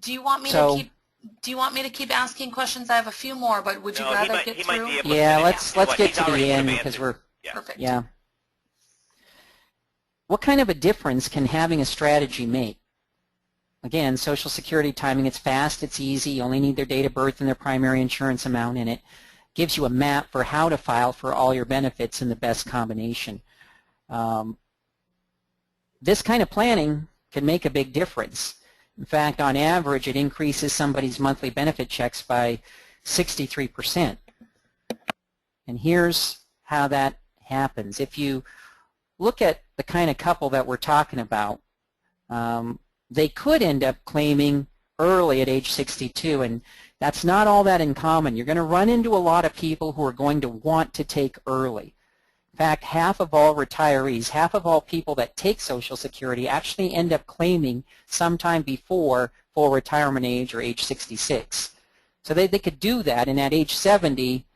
Do you want me to keep asking questions? I have a few more, but would you rather get through? Yeah, let's get to the end because we're perfect. Yeah. What kind of a difference can having a strategy make? Again, Social Security timing, it's fast, it's easy, you only need their date of birth and their primary insurance amount in it. Gives you a map for how to file for all your benefits in the best combination. This kind of planning can make a big difference. In fact, on average, it increases somebody's monthly benefit checks by 63%. And here's how that happens. If you look at the kind of couple that we're talking about, they could end up claiming early at age 62, and that's not all that uncommon. You're going to run into a lot of people who are going to want to take early. In fact, half of all retirees, half of all people that take Social Security actually end up claiming sometime before full retirement age or age 66. So they could do that, and at age 70,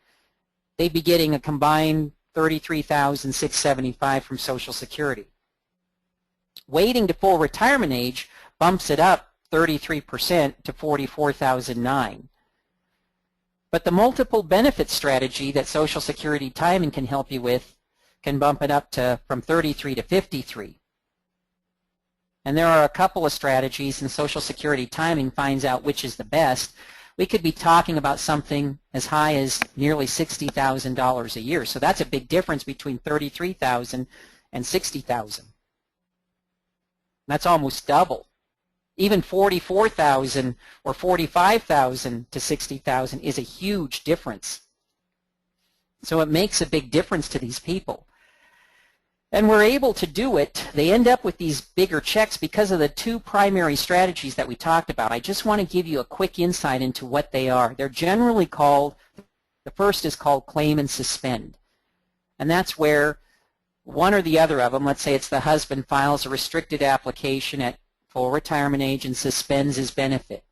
they'd be getting a combined $33,675 from Social Security. Waiting to full retirement age bumps it up 33% to $44,009. But the multiple benefit strategy that Social Security timing can help you with can bump it up to from 33 to 53. And there are a couple of strategies, and Social Security timing finds out which is the best. We could be talking about something as high as nearly $60,000 a year. So that's a big difference between $33,000 and $60,000. That's almost double. Even $44,000 or $45,000 to $60,000 is a huge difference. So it makes a big difference to these people. And we're able to do it. They end up with these bigger checks because of the two primary strategies that we talked about. I just want to give you a quick insight into what they are. They're generally called, the first is called claim and suspend. And that's where one or the other of them, let's say it's the husband, files a restricted application at full retirement age and suspends his benefit.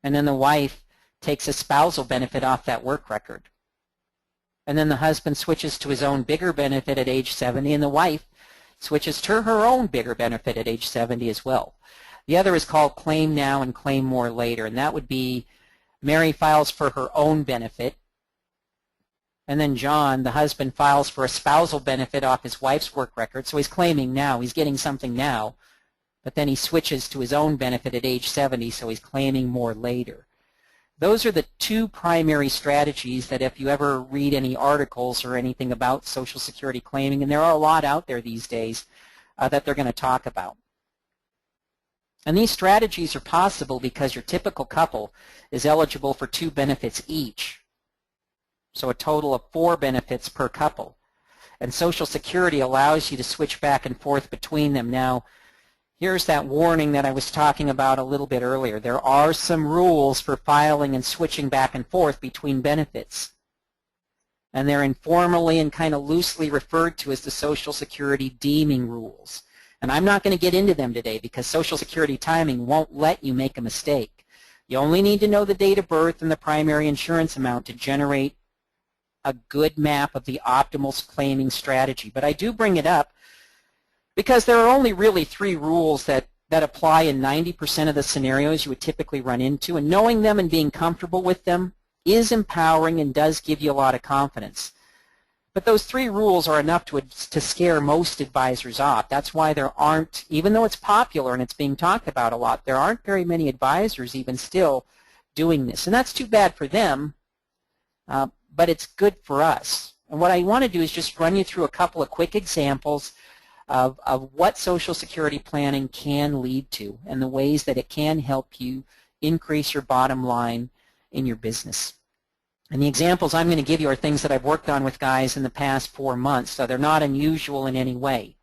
And then the wife takes a spousal benefit off that work record. And then the husband switches to his own bigger benefit at age 70, and the wife switches to her own bigger benefit at age 70 as well. The other is called claim now and claim more later, and that would be Mary files for her own benefit, and then John, the husband, files for a spousal benefit off his wife's work record, so he's claiming now, he's getting something now, but then he switches to his own benefit at age 70, so he's claiming more later. Those are the two primary strategies that if you ever read any articles or anything about Social Security claiming, and there are a lot out there these days that they're going to talk about. And these strategies are possible because your typical couple is eligible for 2 benefits each. So a total of 4 benefits per couple. And Social Security allows you to switch back and forth between them. Now, here's that warning that I was talking about a little bit earlier. There are some rules for filing and switching back and forth between benefits. And they're informally and kind of loosely referred to as the Social Security deeming rules. And I'm not going to get into them today because Social Security timing won't let you make a mistake. You only need to know the date of birth and the primary insurance amount to generate a good map of the optimal claiming strategy. But I do bring it up because there are only really 3 rules that apply in 90% of the scenarios you would typically run into, and knowing them and being comfortable with them is empowering and does give you a lot of confidence. But those 3 rules are enough to scare most advisors off. That's why there aren't, even though it's popular and it's being talked about a lot, there aren't very many advisors even still doing this. And that's too bad for them, but it's good for us. And what I want to do is just run you through a couple of quick examples of what Social Security planning can lead to and the ways that it can help you increase your bottom line in your business. And the examples I'm going to give you are things that I've worked on with guys in the past 4 months, so they're not unusual in any way.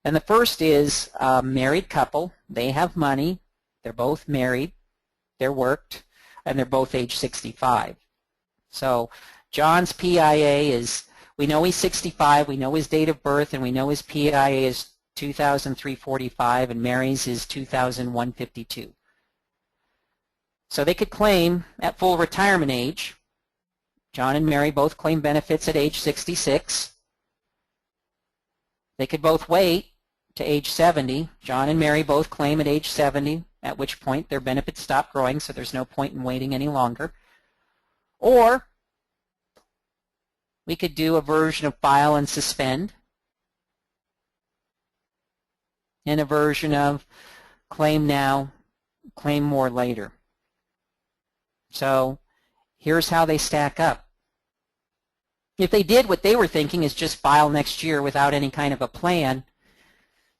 And the first is a married couple. They have money. They're both married. They're worked. And they're both age 65. So John's PIA is, we know he's 65, we know his date of birth, and we know his PIA is 2,345, and Mary's is 2,152. So they could claim at full retirement age. John and Mary both claim benefits at age 66. They could both wait to age 70. John and Mary both claim at age 70, at which point their benefits stop growing, so there's no point in waiting any longer. Or we could do a version of file and suspend and a version of claim now, claim more later. So here's how they stack up. If they did what they were thinking is just file next year without any kind of a plan,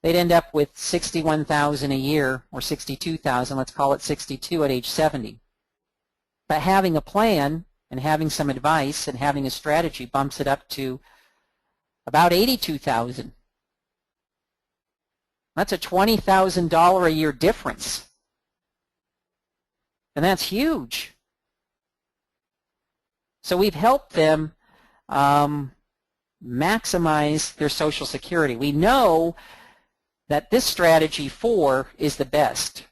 they'd end up with $61,000 a year, or $62,000, let's call it 62 at age 70. But having a plan and having some advice and having a strategy bumps it up to about $82,000. That's a $20,000 a year difference. And that's huge. So we've helped them maximize their Social Security. We know that this strategy 4 is the best.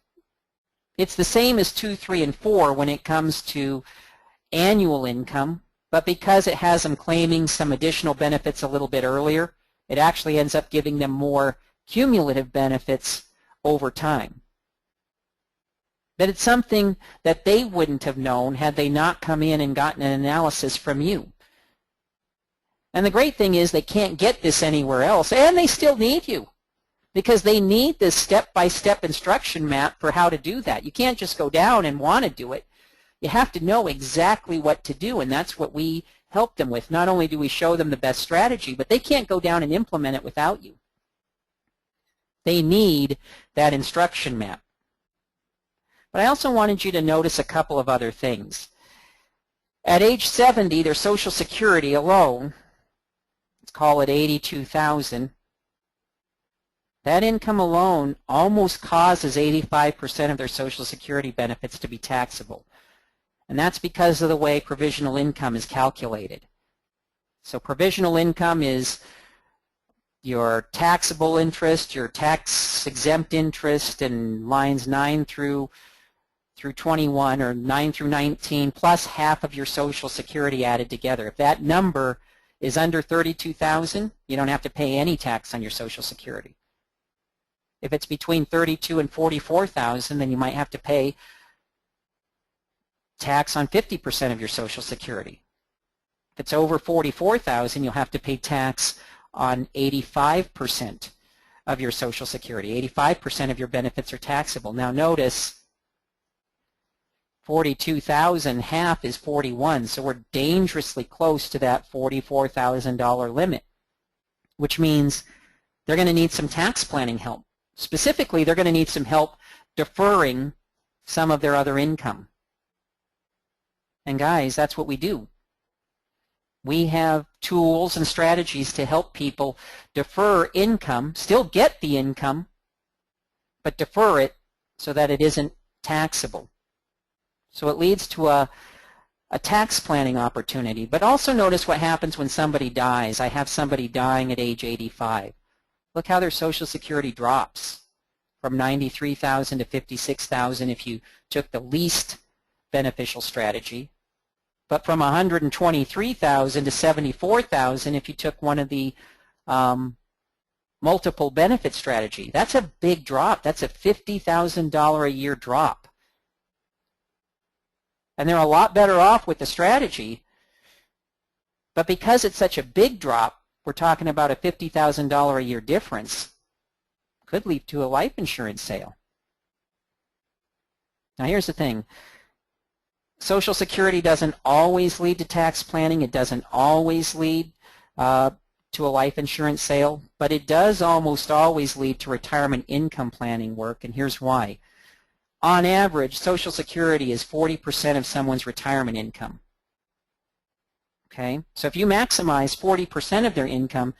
It's the same as 2, 3, and 4 when it comes to annual income, but because it has them claiming some additional benefits a little bit earlier, it actually ends up giving them more cumulative benefits over time. But it's something that they wouldn't have known had they not come in and gotten an analysis from you. And the great thing is they can't get this anywhere else, and they still need you because they need this step-by-step instruction map for how to do that. You can't just go down and want to do it. You have to know exactly what to do, and that's what we help them with. Not only do we show them the best strategy, but they can't go down and implement it without you. They need that instruction map. But I also wanted you to notice a couple of other things. At age 70, their Social Security alone, let's call it $82,000, that income alone almost causes 85% of their Social Security benefits to be taxable. And that's because of the way provisional income is calculated. So provisional income is your taxable interest, your tax-exempt interest in lines 9 through 21 or 9 through 19 plus half of your Social Security added together. If that number is under $32,000, you don't have to pay any tax on your Social Security. If it's between $32,000 and $44,000, then you might have to pay tax on 50% of your Social Security. If it's over $44,000, you'll have to pay tax on 85% of your Social Security. 85% of your benefits are taxable. Now notice, 42,000, half is 41, so we're dangerously close to that $44,000 limit, which means they're going to need some tax planning help. Specifically, they're going to need some help deferring some of their other income. And guys, that's what we do. We have tools and strategies to help people defer income, still get the income, but defer it so that it isn't taxable. So it leads to a tax planning opportunity. But also notice what happens when somebody dies. I have somebody dying at age 85. Look how their Social Security drops from $93,000 to $56,000 if you took the least beneficial strategy, but from $123,000 to $74,000 if you took one of the multiple benefit strategy. That's a big drop. That's a $50,000 a year drop. And they're a lot better off with the strategy, but because it's such a big drop, we're talking about a $50,000 a year difference, could lead to a life insurance sale. Now here's the thing. Social Security doesn't always lead to tax planning. It doesn't always lead to a life insurance sale, but it does almost always lead to retirement income planning work, and here's why. On average, Social Security is 40% of someone's retirement income. Okay, so if you maximize 40% of their income,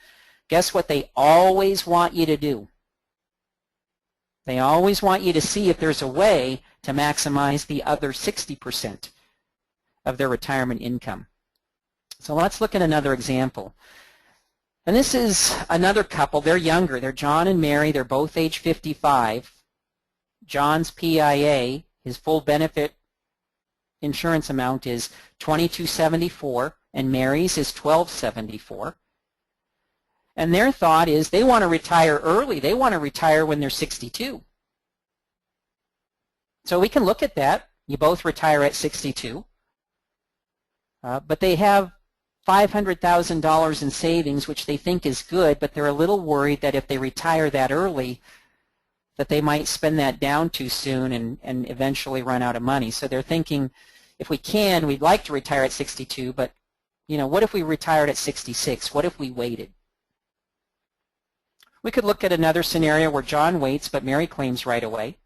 guess what they always want you to do? They always want you to see if there's a way to maximize the other 60% of their retirement income. So let's look at another example. And this is another couple. They're younger. They're John and Mary. They're both age 55. John's PIA, his full benefit insurance amount is $22.74, and Mary's is $12.74. And their thought is they want to retire early. They want to retire when they're 62. So we can look at that. You both retire at 62. But they have $500,000 in savings, which they think is good, but they're a little worried that if they retire that early, that they might spend that down too soon and eventually run out of money. So they're thinking, if we can, we'd like to retire at 62, but you know, what if we retired at 66? What if we waited? We could look at another scenario where John waits, but Mary claims right away.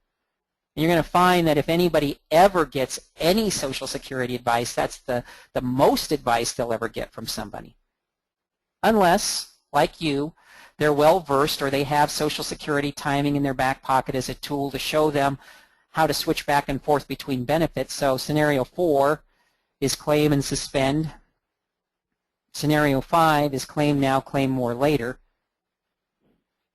And you're going to find that if anybody ever gets any Social Security advice, that's the most advice they'll ever get from somebody. Unless, like you, they're well-versed or they have Social Security timing in their back pocket as a tool to show them how to switch back and forth between benefits. So scenario 4 is claim and suspend. Scenario 5 is claim now, claim more later.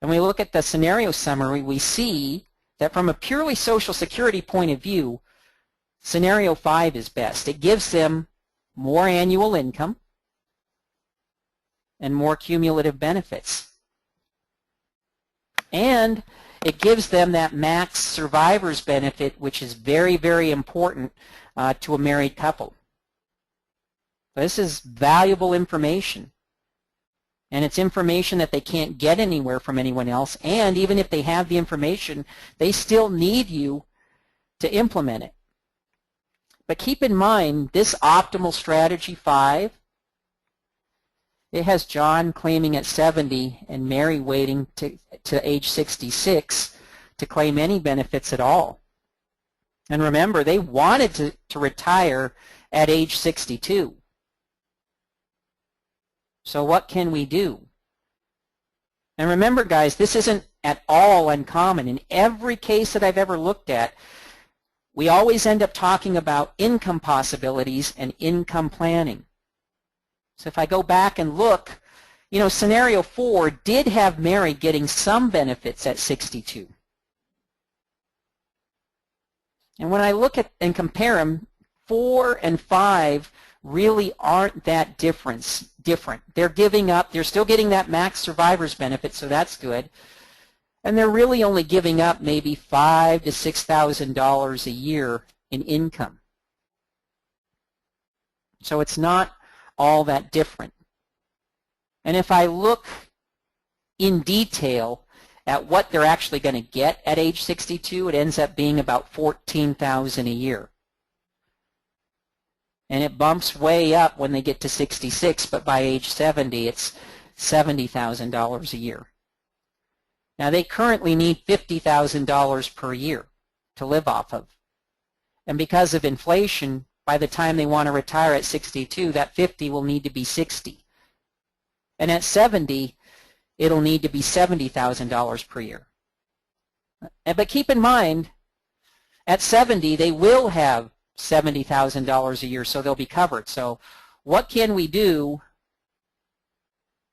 And we look at the scenario summary, we see that from a purely Social Security point of view, scenario 5 is best. It gives them more annual income and more cumulative benefits. And it gives them that max survivor's benefit, which is very, very important to a married couple. This is valuable information. And it's information that they can't get anywhere from anyone else. And even if they have the information, they still need you to implement it. But keep in mind, this optimal strategy 5, it has John claiming at 70 and Mary waiting to age 66 to claim any benefits at all. And remember, they wanted to retire at age 62. So what can we do? And remember, guys, this isn't at all uncommon. In every case that I've ever looked at, we always end up talking about income possibilities and income planning. So if I go back and look, you know, scenario 4 did have Mary getting some benefits at 62. And when I look at and compare them, 4 and 5 really aren't that different. They're giving up, they're still getting that max survivor's benefit, so that's good. And they're really only giving up maybe $5,000 to $6,000 a year in income. So it's not all that different. And if I look in detail at what they're actually going to get at age 62, it ends up being about $14,000 a year. And it bumps way up when they get to 66, but by age 70, it's $70,000 a year. Now, they currently need $50,000 per year to live off of. And because of inflation, by the time they want to retire at 62, that 50 will need to be 60. And at 70, it'll need to be $70,000 per year. But keep in mind, at 70, they will have $70,000 a year, so they'll be covered. So what can we do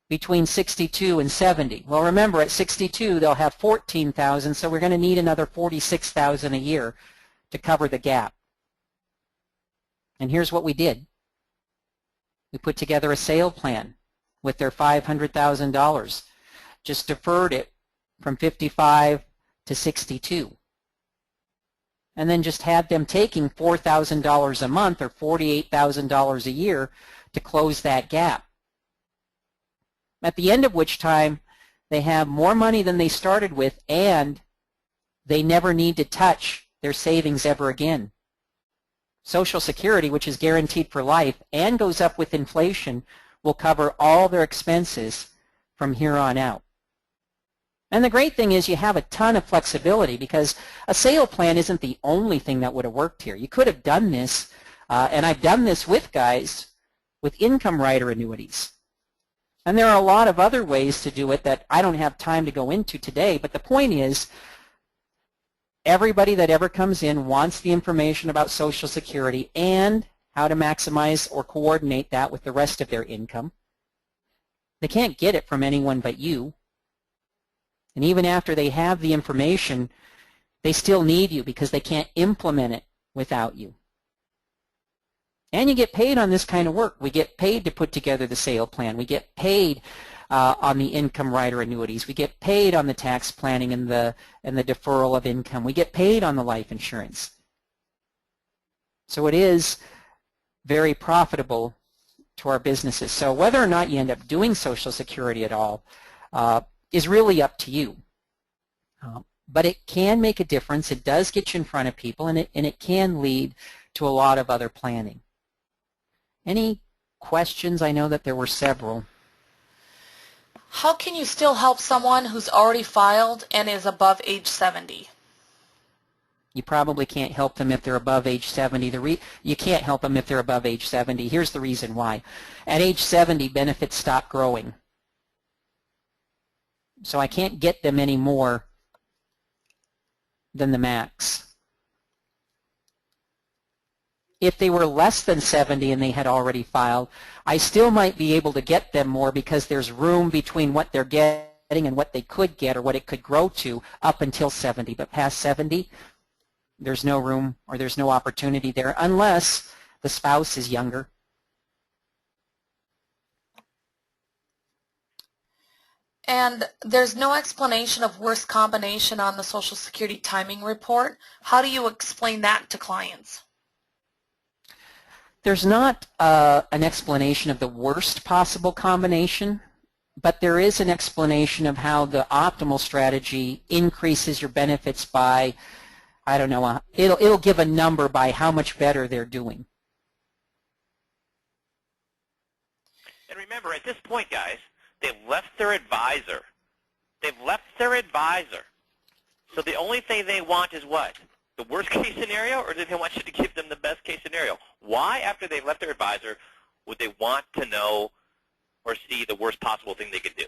between 62 and 70? Well, remember, at 62, they'll have $14,000, so we're going to need another $46,000 a year to cover the gap. And here's what we did. We put together a sale plan with their $500,000. Just deferred it from 55 to 62. And then just had them taking $4,000 a month or $48,000 a year to close that gap. At the end of which time, they have more money than they started with, and they never need to touch their savings ever again. Social Security, which is guaranteed for life and goes up with inflation, will cover all their expenses from here on out. And the great thing is you have a ton of flexibility, because a sale plan isn't the only thing that would have worked here. You could have done this, and I've done this with guys, with income rider annuities. And there are a lot of other ways to do it that I don't have time to go into today, but the point is, everybody that ever comes in wants the information about Social Security and how to maximize or coordinate that with the rest of their income. They can't get it from anyone but you. And even after they have the information, they still need you because they can't implement it without you. And you get paid on this kind of work. We get paid to put together the sale plan. We get paid on the income rider annuities. We get paid on the tax planning and the deferral of income. We get paid on the life insurance. So it is very profitable to our businesses. So whether or not you end up doing Social Security at all is really up to you. But it can make a difference. It does get you in front of people, and it can lead to a lot of other planning. Any questions? I know that there were several. How can you still help someone who's already filed and is above age 70? You probably can't help them if they're above age 70. You can't help them if they're above age 70. Here's the reason why. At age 70, benefits stop growing. So I can't get them any more than the max. If they were less than 70 and they had already filed, I still might be able to get them more because there's room between what they're getting and what they could get or what it could grow to up until 70. But past 70, there's no room or there's no opportunity there unless the spouse is younger. And there's no explanation of worst combination on the Social Security timing report. How do you explain that to clients? There's not an explanation of the worst possible combination, but there is an explanation of how the optimal strategy increases your benefits by, I don't know, it'll give a number by how much better they're doing. And remember, at this point, guys, they've left their advisor. They've left their advisor. So the only thing they want is what? the worst case scenario, or do they want you to give them the best case scenario? Why, after they've left their advisor, would they want to know or see the worst possible thing they could do?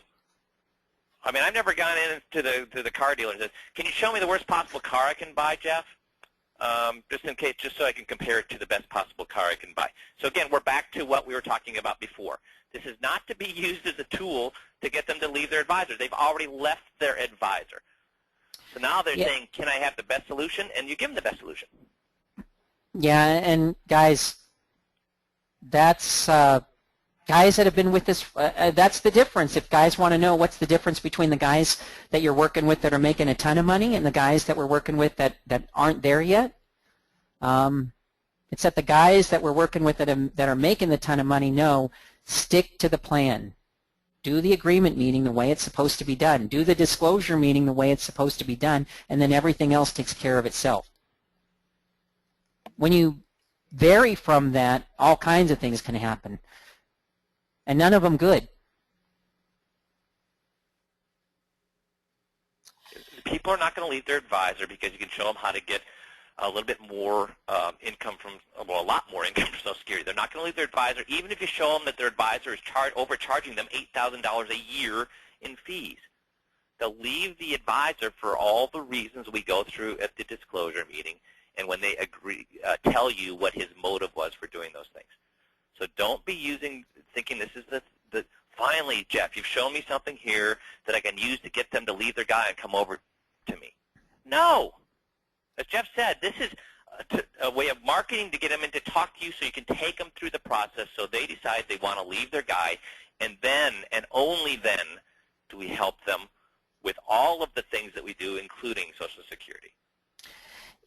I mean, I've never gone into the car dealer and said, can you show me the worst possible car I can buy, Jeff? Just in case, just so I can compare it to the best possible car I can buy. So again, we're back to what we were talking about before. This is not to be used as a tool to get them to leave their advisor. They've already left their advisor. So now they're saying, can I have the best solution? And you give them the best solution. Yeah, and guys, that's guys that have been with us, that's the difference. If guys want to know what's the difference between the guys that you're working with that are making a ton of money and the guys that we're working with that aren't there yet, it's that the guys that we're working with that are making the ton of money know, stick to the plan. Do the agreement meeting the way it's supposed to be done. Do the disclosure meeting the way it's supposed to be done, and then everything else takes care of itself. When you vary from that, all kinds of things can happen, and none of them good. People are not going to leave their advisor because you can show them how to get a little bit more income from, well, a lot more income from Social Security. They're not going to leave their advisor, even if you show them that their advisor is overcharging them $8,000 a year in fees. They'll leave the advisor for all the reasons we go through at the disclosure meeting, and when they agree, tell you what his motive was for doing those things. So don't be thinking this is the finally, Jeff, you've shown me something here that I can use to get them to leave their guy and come over to me. No. As Jeff said, this is a way of marketing to get them in to talk to you so you can take them through the process so they decide they want to leave their guy, and then, and only then, do we help them with all of the things that we do, including Social Security.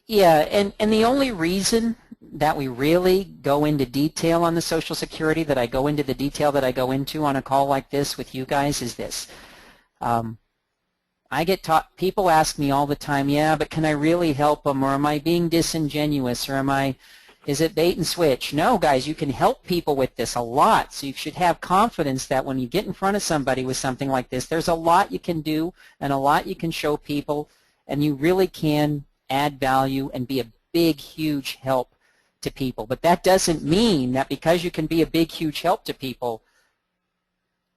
Yeah, and the only reason that we really go into detail on the Social Security, that I go into the detail that I go into on a call like this with you guys, is this. I get taught, people ask me all the time, yeah, but can I really help them, or am I being disingenuous, or is it bait and switch? No, guys, you can help people with this a lot, so you should have confidence that when you get in front of somebody with something like this, there's a lot you can do and a lot you can show people, and you really can add value and be a big, huge help to people. But that doesn't mean that because you can be a big, huge help to people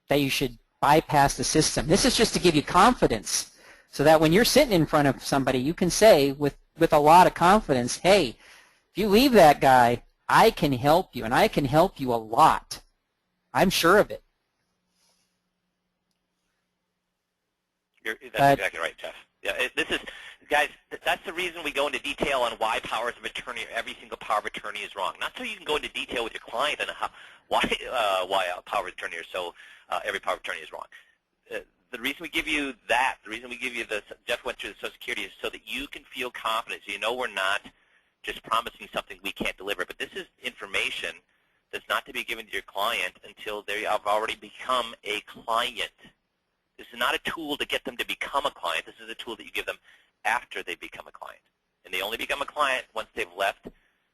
that you should bypass the system. This is just to give you confidence so that when you're sitting in front of somebody, you can say with a lot of confidence, hey, if you leave that guy, I can help you, and I can help you a lot. I'm sure of it. That's exactly right, Jeff. Yeah, guys, that's the reason we go into detail on why powers of attorney, every single power of attorney is wrong. Not so you can go into detail with your client on why a power of attorney every power of attorney is wrong. The reason we give you that, the reason we give you Jeff went through the Social Security, is so that you can feel confident. So you know we're not just promising something we can't deliver. But this is information that's not to be given to your client until they have already become a client. This is not a tool to get them to become a client. This is a tool that you give them after they become a client. And they only become a client once they've left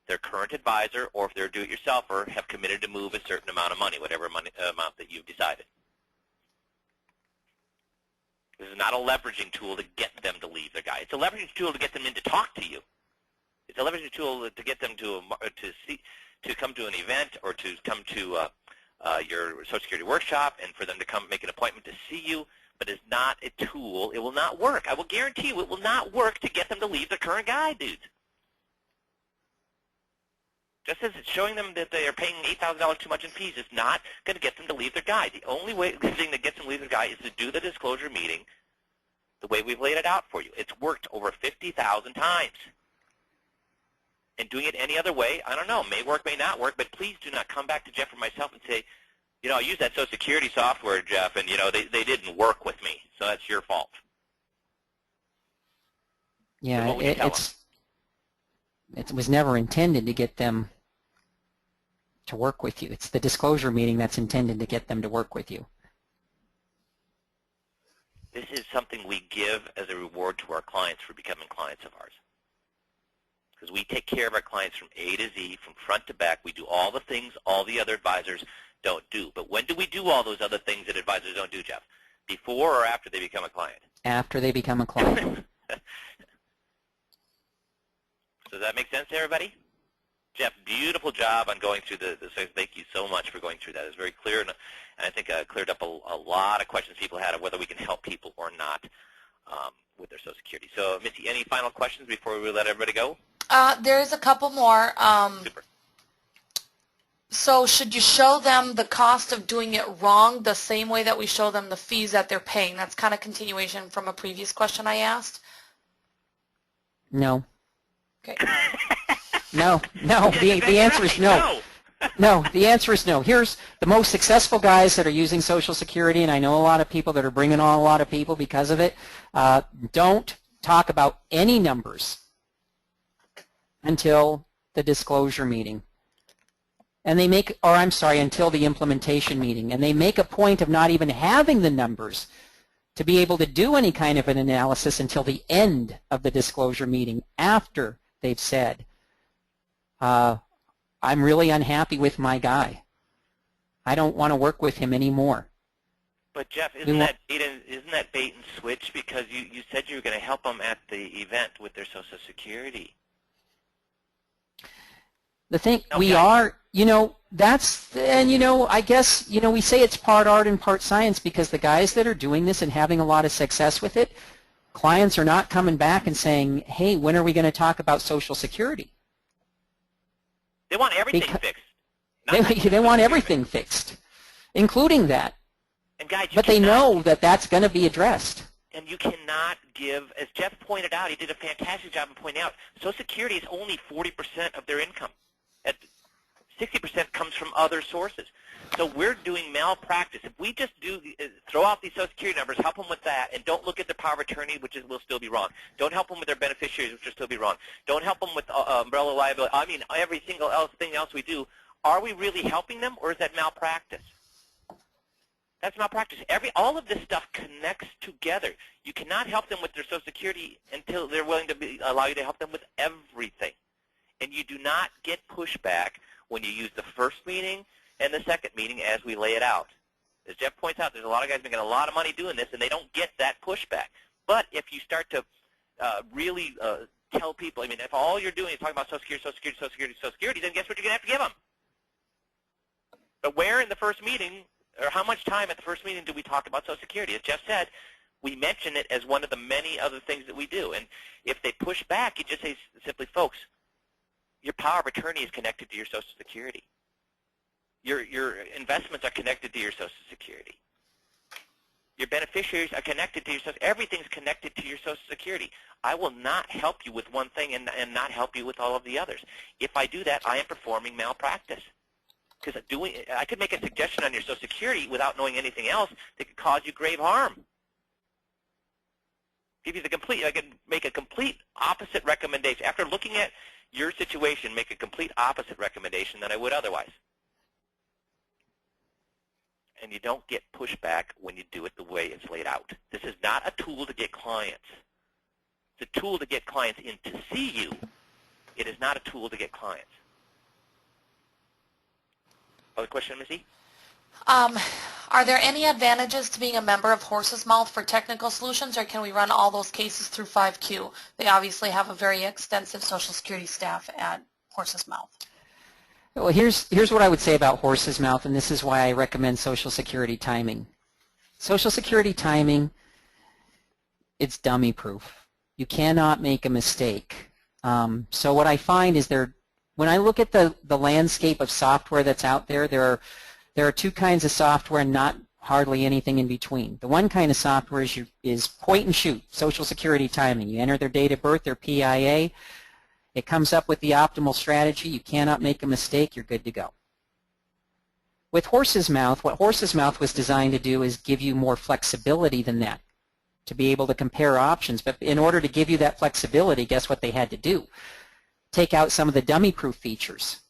their current advisor, or if they're a do-it-yourselfer, have committed to move a certain amount of money, whatever amount that you've decided. This is not a leveraging tool to get them to leave their guy. It's a leveraging tool to get them in to talk to you. It's a leveraging tool to get them to come to an event, or to come to your Social Security workshop, and for them to come make an appointment to see you. But it's not a tool. It will not work. I will guarantee you it will not work to get them to leave their current guy, dudes. Just as it's showing them that they are paying $8,000 too much in fees, it's not going to get them to leave their guy. The only thing that gets them to leave their guy is to do the disclosure meeting the way we've laid it out for you. It's worked over 50,000 times. And doing it any other way, I don't know, may work, may not work, but please do not come back to Jeff or myself and say, you know, I used that Social Security software, Jeff, and, you know, they didn't work with me, so that's your fault. Yeah, it was never intended to get them to work with you. It's the disclosure meeting that's intended to get them to work with you. This is something we give as a reward to our clients for becoming clients of ours. Because we take care of our clients from A to Z, from front to back. We do all the things all the other advisors don't do. But when do we do all those other things that advisors don't do, Jeff? Before or after they become a client? After they become a client. Does that make sense to everybody? Jeff, beautiful job on going through so thank you so much for going through that. It's very clear, and I think cleared up a lot of questions people had of whether we can help people or not with their Social Security. So, Missy, any final questions before we let everybody go? There's a couple more. Super. So should you show them the cost of doing it wrong the same way that we show them the fees that they're paying? That's kind of continuation from a previous question I asked. No. Okay. No. The answer is no. No, the answer is no. Here's the most successful guys that are using Social Security, and I know a lot of people that are bringing on a lot of people because of it. Don't talk about any numbers until the disclosure meeting. And they make, or I'm sorry, until the implementation meeting. And they make a point of not even having the numbers to be able to do any kind of an analysis until the end of the disclosure meeting after they've said, I'm really unhappy with my guy. I don't want to work with him anymore. But Jeff, isn't that bait and switch? Because you said you were going to help them at the event with their Social Security. The thing, Okay. we are, that's, and I guess, we say it's part art and part science because the guys that are doing this and having a lot of success with it, clients are not coming back and saying, hey, when are we going to talk about Social Security? They want everything fixed. They want everything fixed, including that. And guys, but they know that that's going to be addressed. And you cannot give, as Jeff pointed out, he did a fantastic job of pointing out, Social Security is only 40% of their income. 60% comes from other sources. So we're doing malpractice. If we just throw out these Social Security numbers, help them with that, and don't look at their power of attorney, which will still be wrong. Don't help them with their beneficiaries, which will still be wrong. Don't help them with umbrella liability. I mean, every single thing else we do. Are we really helping them, or is that malpractice? That's malpractice. All of this stuff connects together. You cannot help them with their Social Security until they're willing to allow you to help them with everything. And you do not get pushback when you use the first meeting and the second meeting as we lay it out. As Jeff points out, there's a lot of guys making a lot of money doing this, and they don't get that pushback. But if you start to really tell people, I mean, if all you're doing is talking about Social Security, Social Security, Social Security, Social Security, then guess what you're going to have to give them? But where in the first meeting, or how much time at the first meeting do we talk about Social Security? As Jeff said, we mention it as one of the many other things that we do. And if they push back, you just say simply, folks, your power of attorney is connected to your Social Security. Your investments are connected to your Social Security. Your beneficiaries are connected to your Social Security. Everything's connected to your Social Security. I will not help you with one thing and not help you with all of the others. If I do that, I am performing malpractice. Because I could make a suggestion on your Social Security without knowing anything else that could cause you grave harm. I can make a complete opposite recommendation. After looking at your situation, make a complete opposite recommendation than I would otherwise. And you don't get pushback when you do it the way it's laid out. This is not a tool to get clients. It's a tool to get clients in to see you. It is not a tool to get clients. Other question, Missy? Are there any advantages to being a member of Horse's Mouth for technical solutions, or can we run all those cases through 5Q? They obviously have a very extensive Social Security staff at Horse's Mouth. Well, here's what I would say about Horse's Mouth, and this is why I recommend Social Security timing. Social Security timing, it's dummy proof. You cannot make a mistake. So what I find is when I look at the landscape of software that's out there, there are two kinds of software and not hardly anything in between. The one kind of software is point and shoot, Social Security timing. You enter their date of birth, their PIA. It comes up with the optimal strategy. You cannot make a mistake. You're good to go. With Horse's Mouth, what Horse's Mouth was designed to do is give you more flexibility than that, to be able to compare options. But in order to give you that flexibility, guess what they had to do? Take out some of the dummy-proof features.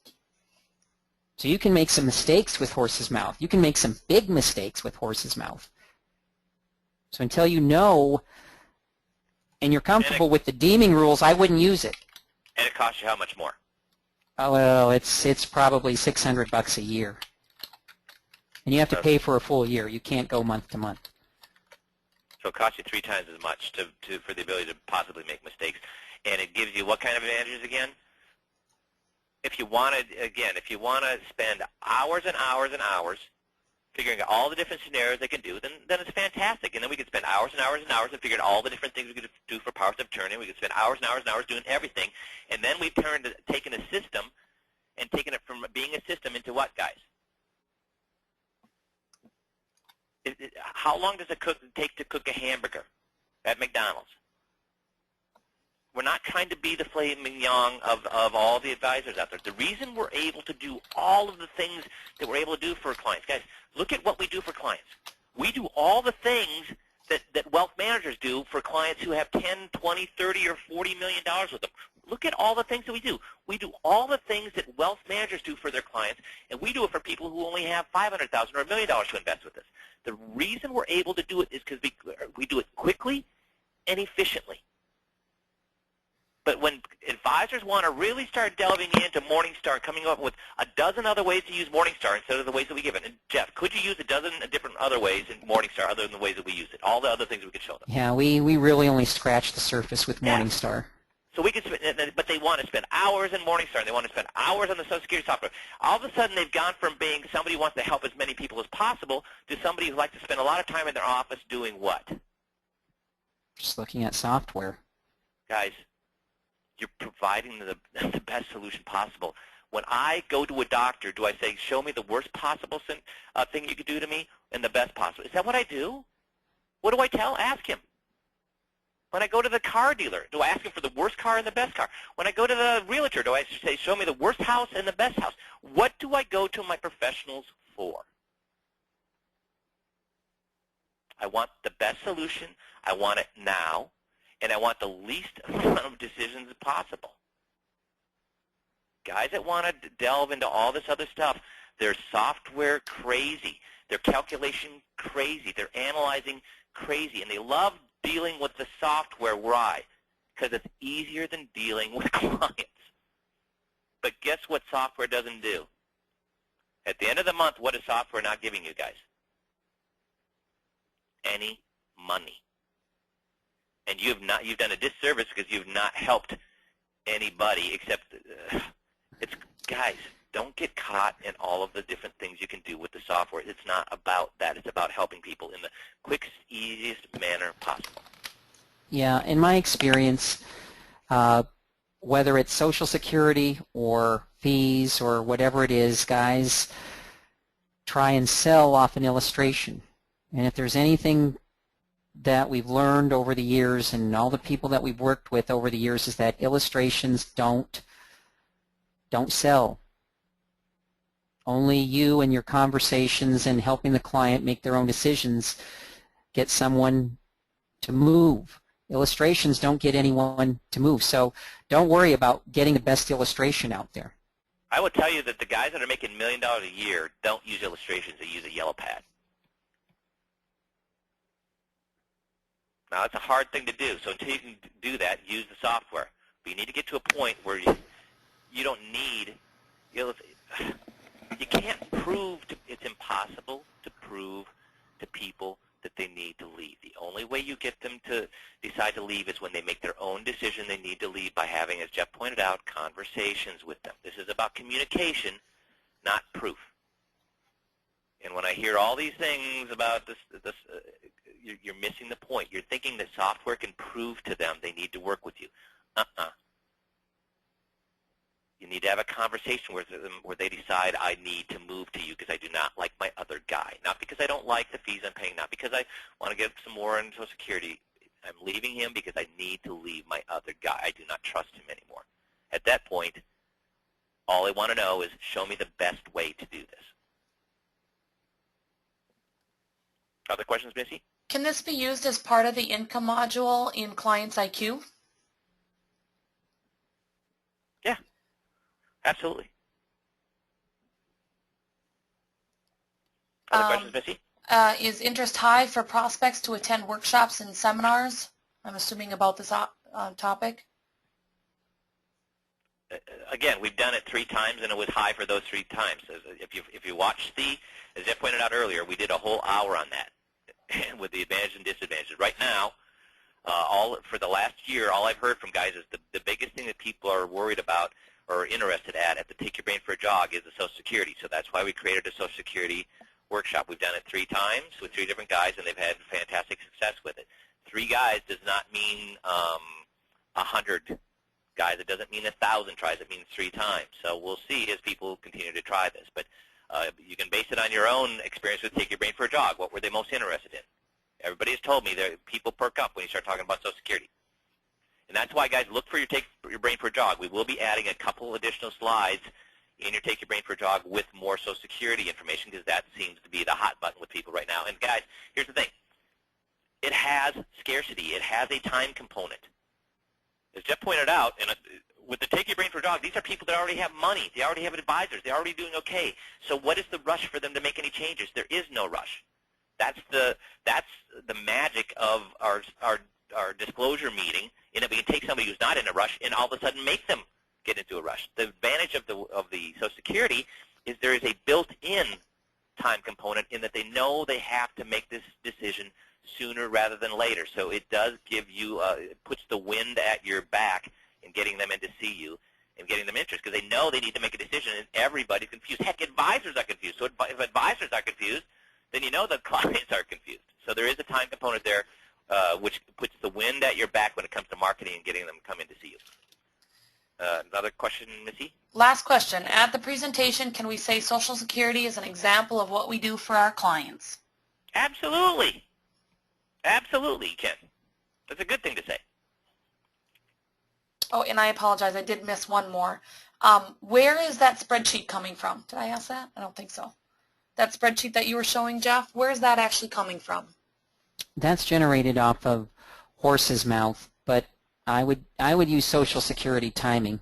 So you can make some mistakes with Horse's Mouth. You can make some big mistakes with Horse's Mouth. So until you know and you're comfortable with the deeming rules, I wouldn't use it. And it costs you how much more? Oh, well, it's probably $600 a year. And you have to pay for a full year. You can't go month to month. So it costs you 3 times as much for the ability to possibly make mistakes. And it gives you what kind of advantages again? If you want to spend hours and hours and hours figuring out all the different scenarios they can do, then it's fantastic. And then we could spend hours and hours and hours and figuring out all the different things we could do for powers of attorney. We could spend hours and hours and hours doing everything. And then we've taken a system and taken it from being a system into what, guys? How long does it take to cook a hamburger at McDonald's? We're not trying to be the filet mignon of all the advisors out there. The reason we're able to do all of the things that we're able to do for clients, guys, look at what we do for clients. We do all the things that wealth managers do for clients who have 10, 20, 30, or $40 million with them. Look at all the things that we do. We do all the things that wealth managers do for their clients, and we do it for people who only have $500,000 or $1 million to invest with us. The reason we're able to do it is because we do it quickly and efficiently. But when advisors want to really start delving into Morningstar and coming up with a dozen other ways to use Morningstar instead of the ways that we give it, and Jeff, could you use a dozen different other ways in Morningstar other than the ways that we use it? All the other things we could show them. Yeah, we really only scratch the surface with Morningstar. So we could spend, but they want to spend hours in Morningstar, and they want to spend hours on the Social Security software. All of a sudden, they've gone from being somebody who wants to help as many people as possible to somebody who likes to spend a lot of time in their office doing what? Just looking at software. Guys, you're providing the best solution possible. When I go to a doctor, do I say, show me the worst possible thing you could do to me and the best possible? Is that what I do? What do I tell? Ask him. When I go to the car dealer, do I ask him for the worst car and the best car? When I go to the realtor, do I say, show me the worst house and the best house? What do I go to my professionals for? I want the best solution. I want it now. And I want the least amount of decisions possible. Guys that want to delve into all this other stuff, they're software crazy. They're calculation crazy. They're analyzing crazy. And they love dealing with the software. Why? Because it's easier than dealing with clients. But guess what software doesn't do? At the end of the month, what is software not giving you guys? Any money. And you've done a disservice because you've not helped anybody except, guys, don't get caught in all of the different things you can do with the software. It's not about that. It's about helping people in the quickest, easiest manner possible. Yeah, in my experience, whether it's Social Security or fees or whatever it is, guys try and sell off an illustration. And if there's anything that we've learned over the years and all the people that we've worked with over the years is that illustrations don't sell. Only you and your conversations and helping the client make their own decisions get someone to move. Illustrations don't get anyone to move. So don't worry about getting the best illustration out there. I will tell you that the guys that are making $1 million a year don't use illustrations. They use a yellow pad. Now, it's a hard thing to do, so until you can do that, use the software. But you need to get to a point where you don't need, you can't prove, it's impossible to prove to people that they need to leave. The only way you get them to decide to leave is when they make their own decision they need to leave by having, as Jeff pointed out, conversations with them. This is about communication, not proof. And when I hear all these things about this you're missing the point. You're thinking that software can prove to them they need to work with you. You need to have a conversation with them where they decide I need to move to you because I do not like my other guy. Not because I don't like the fees I'm paying, not because I want to get some more on Social Security. I'm leaving him because I need to leave my other guy. I do not trust him anymore. At that point, all I want to know is show me the best way to do this. Other questions, Missy? Can this be used as part of the income module in Clients IQ? Yeah, absolutely. Other questions, Missy? Is interest high for prospects to attend workshops and seminars? I'm assuming about this topic. Again, we've done it 3 times, and it was high for those 3 times. If you watch as Jeff pointed out earlier, we did a whole hour on that with the advantages and disadvantages. Right now, For the last year, all I've heard from guys is the biggest thing that people are worried about or interested at the Take Your Brain for a Jog is the Social Security. So that's why we created a Social Security workshop. We've done it 3 times with 3 different guys, and they've had fantastic success with it. 3 guys does not mean 100 guys. It doesn't mean 1,000 tries. It means 3 times. So we'll see as people continue to try this. But you can base it on your own experience with Take Your Brain for a Jog. What were they most interested in? Everybody has told me that people perk up when you start talking about Social Security. And that's why, guys, look for your Take Your Brain for a Jog. We will be adding a couple additional slides in your Take Your Brain for a Jog with more Social Security information, because that seems to be the hot button with people right now. And, guys, here's the thing. It has scarcity. It has a time component. As Jeff pointed out, with the Take Your Brain for a Jog, these are people that already have money. They already have advisors. They're already doing okay. So what is the rush for them to make any changes? There is no rush. That's the magic of our disclosure meeting, in that we can take somebody who's not in a rush and all of a sudden make them get into a rush. The advantage of the Social Security is there is a built-in time component in that they know they have to make this decision sooner rather than later. So it does give you, it puts the wind at your back in getting them in to see you and getting them interest, because they know they need to make a decision, and everybody's confused. Heck, advisors are confused. So if advisors are confused, then you know the clients are confused. So there is a time component there, which puts the wind at your back when it comes to marketing and getting them to come in to see you. Another question, Missy? Last question. At the presentation, can we say Social Security is an example of what we do for our clients? Absolutely. Absolutely, you can. That's a good thing to say. Oh, and I apologize. I did miss one more. Where is that spreadsheet coming from? Did I ask that? I don't think so. That spreadsheet that you were showing, Jeff, where is that actually coming from? That's generated off of Horse's Mouth, but I would use Social Security timing.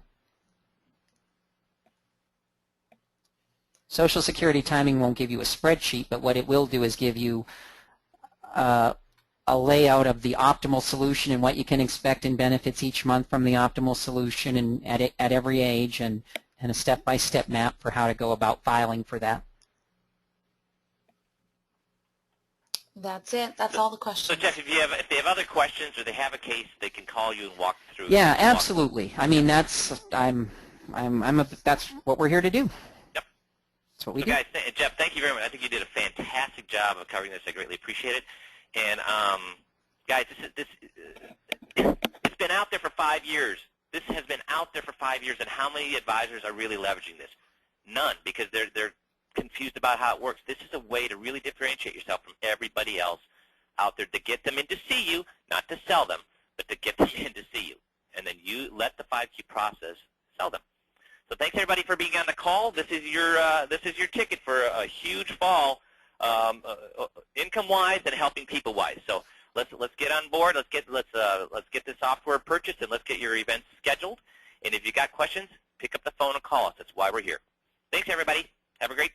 Social Security timing won't give you a spreadsheet, but what it will do is give you a layout of the optimal solution and what you can expect in benefits each month from the optimal solution, and at every age, and a step-by-step map for how to go about filing for that. That's it. That's all the questions. So Jeff, if they have other questions or they have a case, they can call you and walk through. Yeah, absolutely. I mean, that's what we're here to do. Yep. That's what we so do. Guys, Jeff, thank you very much. I think you did a fantastic job of covering this. I greatly appreciate it. And guys, it's been out there for 5 years. This has been out there for 5 years, and how many advisors are really leveraging this? None, because they're confused about how it works. This is a way to really differentiate yourself from everybody else out there, to get them in to see you, not to sell them, but to get them in to see you. And then you let the 5Q process sell them. So thanks everybody for being on the call. This is your ticket for a huge fall, income-wise and helping people-wise. So let's get on board. Let's get this software purchased, and let's get your events scheduled. And if you got questions, pick up the phone and call us. That's why we're here. Thanks everybody. Have a great day.